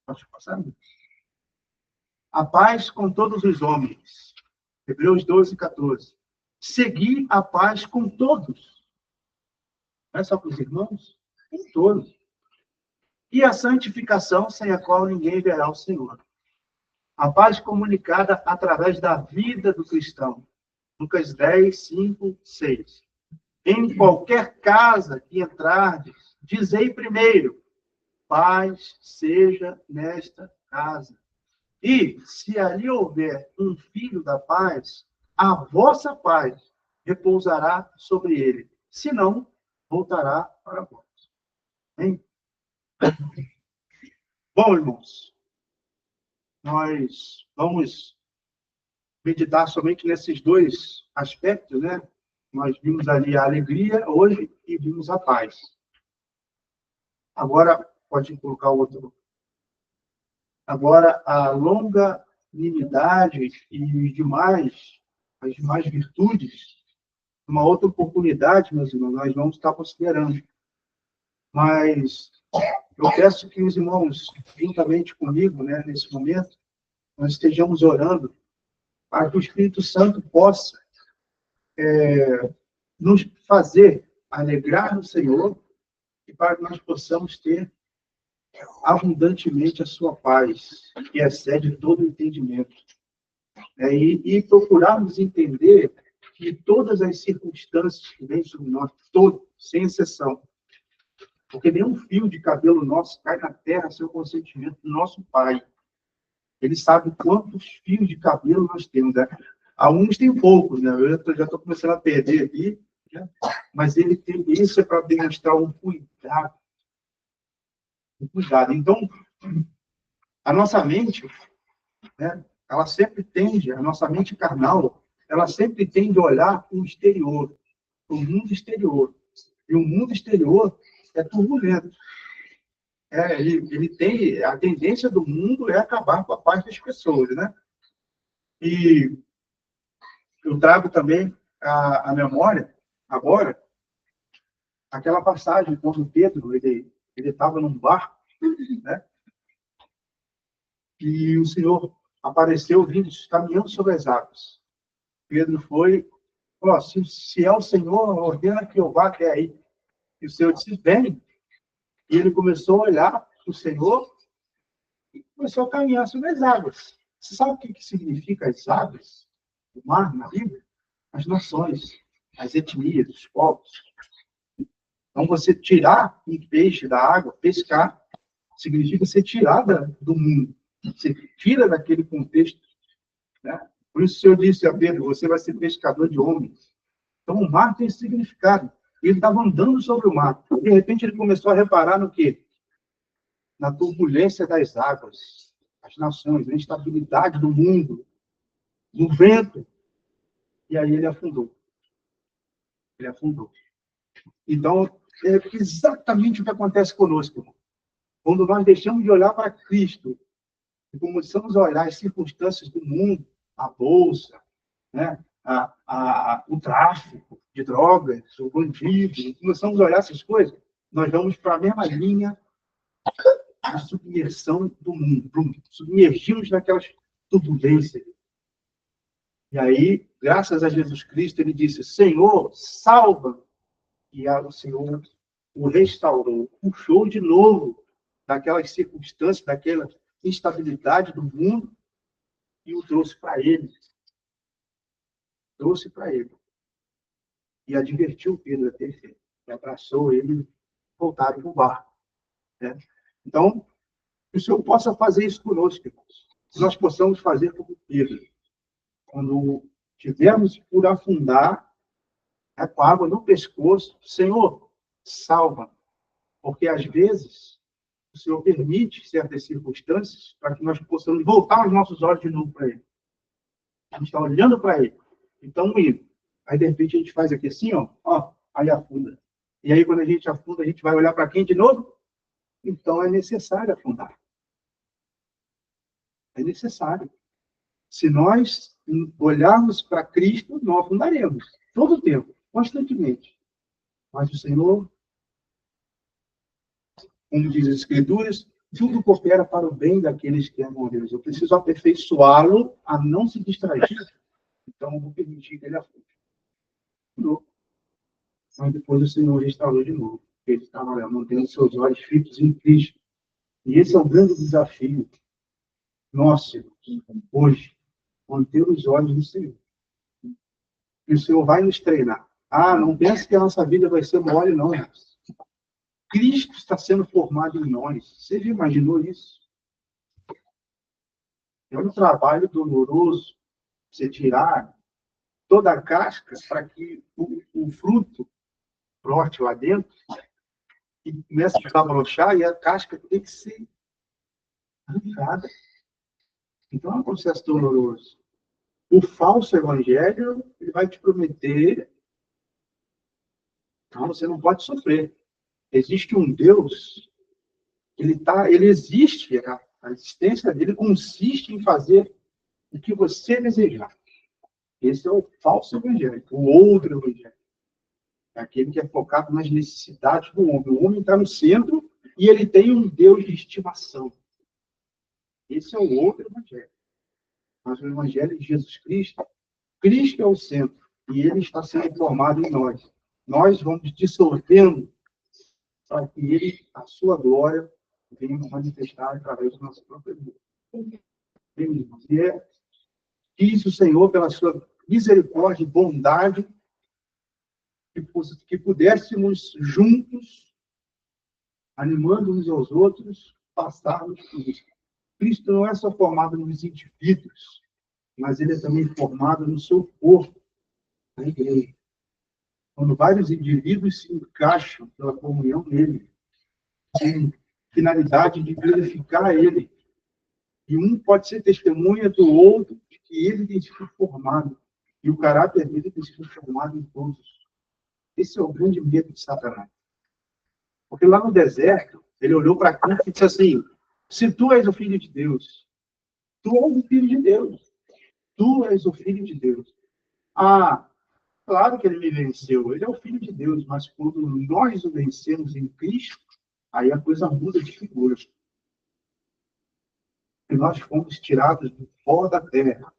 Pode passar? A paz com todos os homens. Hebreus 12:14. Seguir a paz com todos. Não é só com os irmãos? Com todos. E a santificação, sem a qual ninguém verá o Senhor. A paz comunicada através da vida do cristão. Lucas 10:5-6. Em qualquer casa que entrardes, dizei primeiro, paz seja nesta casa. E, se ali houver um filho da paz, a vossa paz repousará sobre ele. Se não, voltará para vós. Hein? Bom, irmãos, nós vamos meditar somente nesses dois aspectos, né? Nós vimos ali a alegria hoje e vimos a paz. Agora, pode colocar o outro. Agora, a longanimidade e as demais virtudes, uma outra oportunidade, meus irmãos, nós vamos estar considerando. Mas eu peço que os irmãos, juntamente comigo, né, nesse momento, nós estejamos orando para que o Espírito Santo possa nos fazer alegrar no Senhor e para que nós possamos ter abundantemente a sua paz, que excede todo o entendimento. E procurarmos entender que todas as circunstâncias que vêm sobre nós, todas, sem exceção, porque nenhum fio de cabelo nosso cai na terra sem o consentimento do nosso Pai. Ele sabe quantos fios de cabelo nós temos. Né? Alguns têm poucos, né? Eu já estou começando a perder aqui, né? Mas ele tem isso é para demonstrar um cuidado. Então, a nossa mente, né, ela sempre tende, a nossa mente carnal, ela sempre tende a olhar para o exterior, para o mundo exterior. E o mundo exterior é turbulento. Ele tem, a tendência do mundo é acabar com a paz das pessoas, né? E eu trago também a memória, agora, aquela passagem quando Pedro, ele estava num barco, né? E o Senhor apareceu vindo, caminhando sobre as águas. Pedro foi, se é o Senhor, ordena que eu vá até aí. E o Senhor disse, vem. E ele começou a olhar para o Senhor e começou a caminhar sobre as águas. Você sabe o que significa as águas? O mar, na Bíblia? As nações, as etnias, os povos. Então, você tirar um peixe da água, pescar, significa você tirar do mundo. Você tira daquele contexto. Né? Por isso o Senhor disse a Pedro, você vai ser pescador de homens. Então, o mar tem esse significado. Ele estava andando sobre o mar. De repente, ele começou a reparar no quê? Na turbulência das águas, as nações, na instabilidade do mundo, no vento. E aí ele afundou. Ele afundou. Então, é exatamente o que acontece conosco, irmão. Quando nós deixamos de olhar para Cristo e começamos a olhar as circunstâncias do mundo, a bolsa, né? O tráfico de drogas, o bandido, começamos a olhar essas coisas, nós vamos para a mesma linha de submersão do mundo, submergimos naquelas turbulências. E aí, graças a Jesus Cristo, ele disse, Senhor, salva. E o Senhor o restaurou, puxou de novo daquelas circunstâncias, daquela instabilidade do mundo e o trouxe para ele. Trouxe para ele. E advertiu Pedro a ter feito. E abraçou ele e voltaram para o barco. Né? Então, que o Senhor possa fazer isso conosco, irmãos. Que nós possamos fazer como Pedro. Quando tivermos por afundar, com a água no pescoço, Senhor, salva. Porque, às vezes, o Senhor permite certas circunstâncias para que nós possamos voltar os nossos olhos de novo para Ele. A gente está olhando para Ele. Então, indo. Aí, de repente, a gente faz aqui assim, ó, aí afunda. E aí, quando a gente afunda, a gente vai olhar para quem de novo? Então, é necessário afundar. É necessário. Se nós olharmos para Cristo, não afundaremos. Todo o tempo, constantemente. Mas o Senhor, como diz as Escrituras, tudo coopera para o bem daqueles que amam a Deus. Eu preciso aperfeiçoá-lo a não se distrair. Então, eu vou permitir que ele afunde. Mas depois o Senhor restaurou de novo. Ele estava mantendo seus olhos fitos em Cristo. E esse é o grande desafio nosso, hoje. Manter os olhos no Senhor. E o Senhor vai nos treinar. Não pense que a nossa vida vai ser mole, não. Cristo está sendo formado em nós. Você já imaginou isso? É um trabalho doloroso você tirar toda a casca para que o fruto brote lá dentro e comece a desabrochar e a casca tem que ser arrancada. Então é um processo doloroso. O falso evangelho, ele vai te prometer, você não pode sofrer. Existe um Deus, ele existe, a existência dele consiste em fazer o que você desejar. Esse é o falso evangelho, o outro evangelho. É aquele que é focado nas necessidades do homem. O homem está no centro e ele tem um Deus de estimação. Esse é o outro evangelho. Mas o evangelho de Jesus Cristo, Cristo é o centro e ele está sendo formado em nós. Nós vamos dissolvendo para que ele, a sua glória, venha manifestar através do nosso próprio vida. E diz o Senhor, pela sua misericórdia e bondade, que pudéssemos juntos, animando uns aos outros, passarmos por isso. Cristo não é só formado nos indivíduos, mas ele é também formado no seu corpo, na igreja. Quando vários indivíduos se encaixam pela comunhão nele, tem finalidade de glorificar ele. E um pode ser testemunha do outro de que ele tem sido formado. E o caráter dele tem sido formado em todos. Esse é o grande medo de Satanás. Porque lá no deserto, ele olhou para Cristo e disse assim: se tu és o Filho de Deus, tu és o Filho de Deus. Tu és o Filho de Deus. Claro que ele me venceu. Ele é o Filho de Deus. Mas quando nós o vencemos em Cristo, aí a coisa muda de figura. E nós fomos tirados do pó da terra.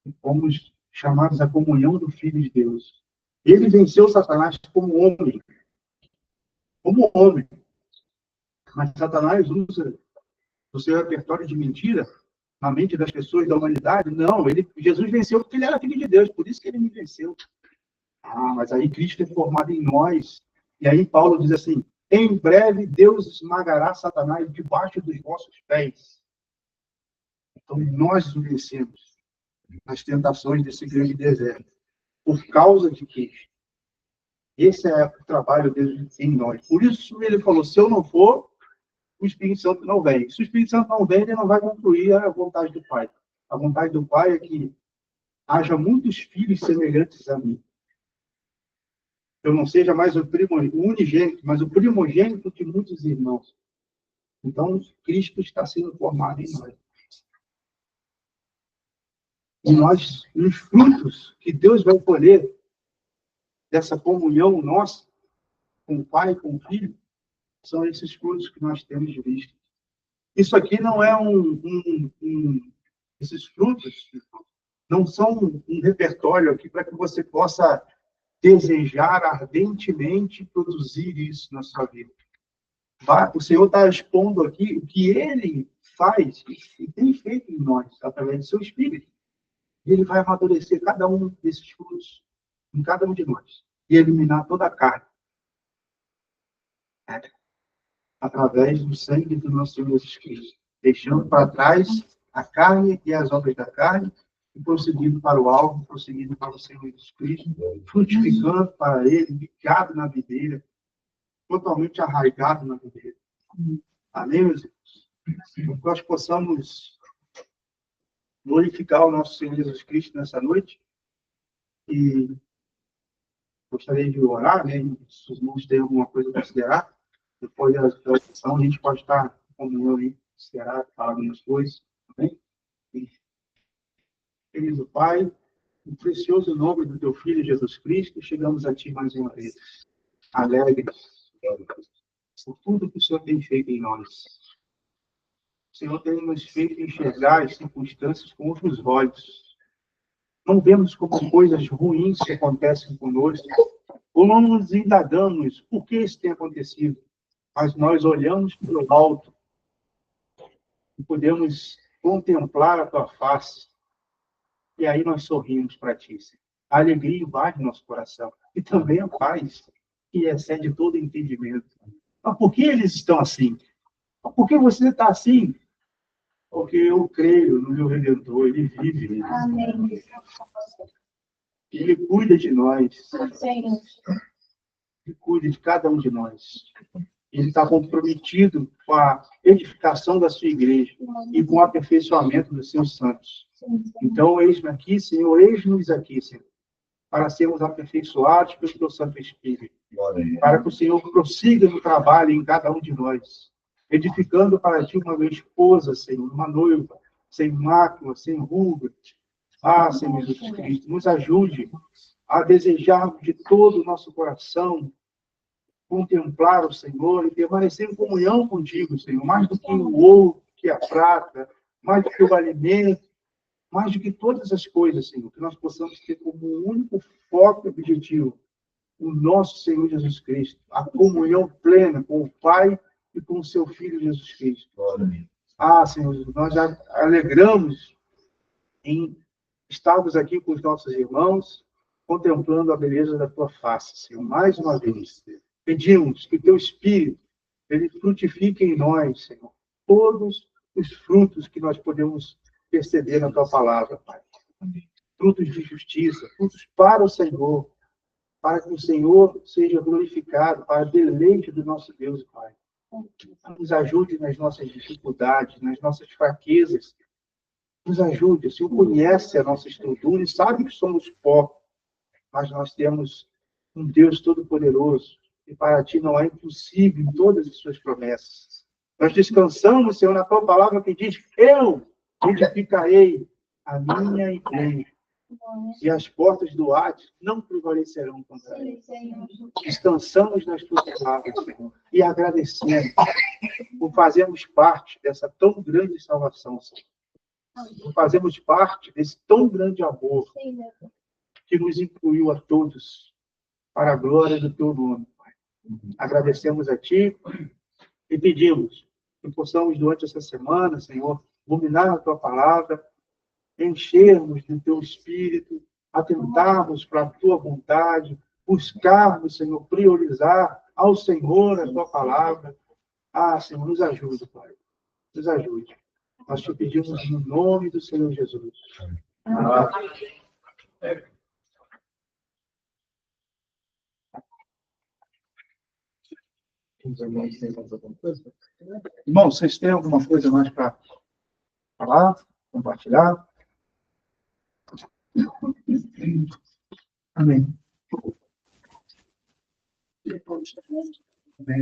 E fomos chamados à comunhão do Filho de Deus. Ele venceu Satanás como homem. Como homem. Mas Satanás usa o seu repertório de mentira na mente das pessoas da humanidade. Não, Jesus venceu porque ele era Filho de Deus. Por isso que ele me venceu. Mas aí Cristo é formado em nós. E aí Paulo diz assim: em breve Deus esmagará Satanás debaixo dos vossos pés. Então nós o vencemos nas tentações desse grande deserto. Por causa de Cristo. Esse é o trabalho dele em nós. Por isso ele falou: se eu não for, o Espírito Santo não vem. Se o Espírito Santo não vem, ele não vai concluir a vontade do Pai. A vontade do Pai é que haja muitos filhos semelhantes a mim. Eu não seja mais o unigênito, mas o primogênito de muitos irmãos. Então, Cristo está sendo formado em nós. E nós, os frutos que Deus vai colher dessa comunhão nossa com o Pai e com o Filho, são esses frutos que nós temos visto. Isso aqui não é esses frutos não são um repertório aqui para que você possa desejar ardentemente produzir isso na sua vida. O Senhor está expondo aqui o que Ele faz e tem feito em nós, através do seu Espírito. E Ele vai amadurecer cada um desses frutos em cada um de nós e eliminar toda a carne. Através do sangue do nosso Senhor Jesus Cristo. Deixando para trás a carne e as obras da carne e prosseguindo para o alvo, prosseguindo para o Senhor Jesus Cristo, frutificando para Ele, ligado na videira, totalmente arraigado na videira. Amém, meus irmãos? Que nós possamos glorificar o nosso Senhor Jesus Cristo nessa noite. E gostaria de orar, né? Se os irmãos têm alguma coisa a considerar, depois da oração a gente pode estar com o aí, considerar, falar algumas coisas. Amém? Querido Pai, no precioso nome do Teu Filho Jesus Cristo, chegamos a Ti mais uma vez, alegres por tudo que o Senhor tem feito em nós. O Senhor tem nos feito enxergar as circunstâncias com outros olhos. Não vemos como coisas ruins que acontecem conosco, ou não nos indagamos por que isso tem acontecido, mas nós olhamos para o alto e podemos contemplar a Tua face. E aí nós sorrimos para Ti, Senhor. A alegria invade nosso coração. E também a paz, que excede todo entendimento. Mas por que eles estão assim? Por que você está assim? Porque eu creio no meu Redentor, Ele vive. Amém. Ele cuida de nós. Ele cuida de cada um de nós. Ele está comprometido com a edificação da sua igreja e com o aperfeiçoamento dos seus santos. Então, eis-me aqui, Senhor, eis-nos aqui, Senhor, para sermos aperfeiçoados pelo teu Santo Espírito. Para que o Senhor prossiga no trabalho em cada um de nós, edificando para ti uma esposa, Senhor, uma noiva, sem mácula, sem ruga. Ah, Senhor Jesus Cristo, nos ajude a desejar de todo o nosso coração contemplar o Senhor e permanecer em comunhão contigo, Senhor, mais do que o ouro, que a prata, mais do que o alimento, mais do que todas as coisas, Senhor, que nós possamos ter como único foco e objetivo o nosso Senhor Jesus Cristo, a comunhão plena com o Pai e com o seu Filho Jesus Cristo. Ah, Senhor, nós alegramos em estarmos aqui com os nossos irmãos, contemplando a beleza da tua face, Senhor, mais uma vez. Pedimos que o teu Espírito, ele frutifique em nós, Senhor, todos os frutos que nós podemos perceber na tua palavra, Pai. Frutos de justiça, frutos para o Senhor, para que o Senhor seja glorificado, para deleite do nosso Deus, Pai. Nos ajude nas nossas dificuldades, nas nossas fraquezas. Nos ajude. O Senhor conhece a nossa estrutura e sabe que somos pó, mas nós temos um Deus todo-poderoso e para ti não há impossível em todas as suas promessas. Nós descansamos, Senhor, na tua palavra que diz: eu edificarei a minha igreja e as portas do Hades não prevalecerão contra ele. Descansamos nas tuas palavras, Senhor, e agradecemos por fazermos parte dessa tão grande salvação, Senhor. Por fazermos parte desse tão grande amor que nos incluiu a todos para a glória do teu nome, Pai. Agradecemos a ti e pedimos que possamos, durante essa semana, Senhor, ruminar a tua palavra, enchermos do teu Espírito, atentarmos para a tua vontade, buscarmos, Senhor, priorizar ao Senhor a tua palavra. Ah, Senhor, nos ajude, Pai. Nos ajude. Nós te pedimos no nome do Senhor Jesus. Amém. Irmão, vocês têm alguma coisa mais para falar, compartilhar? Amém. Amém.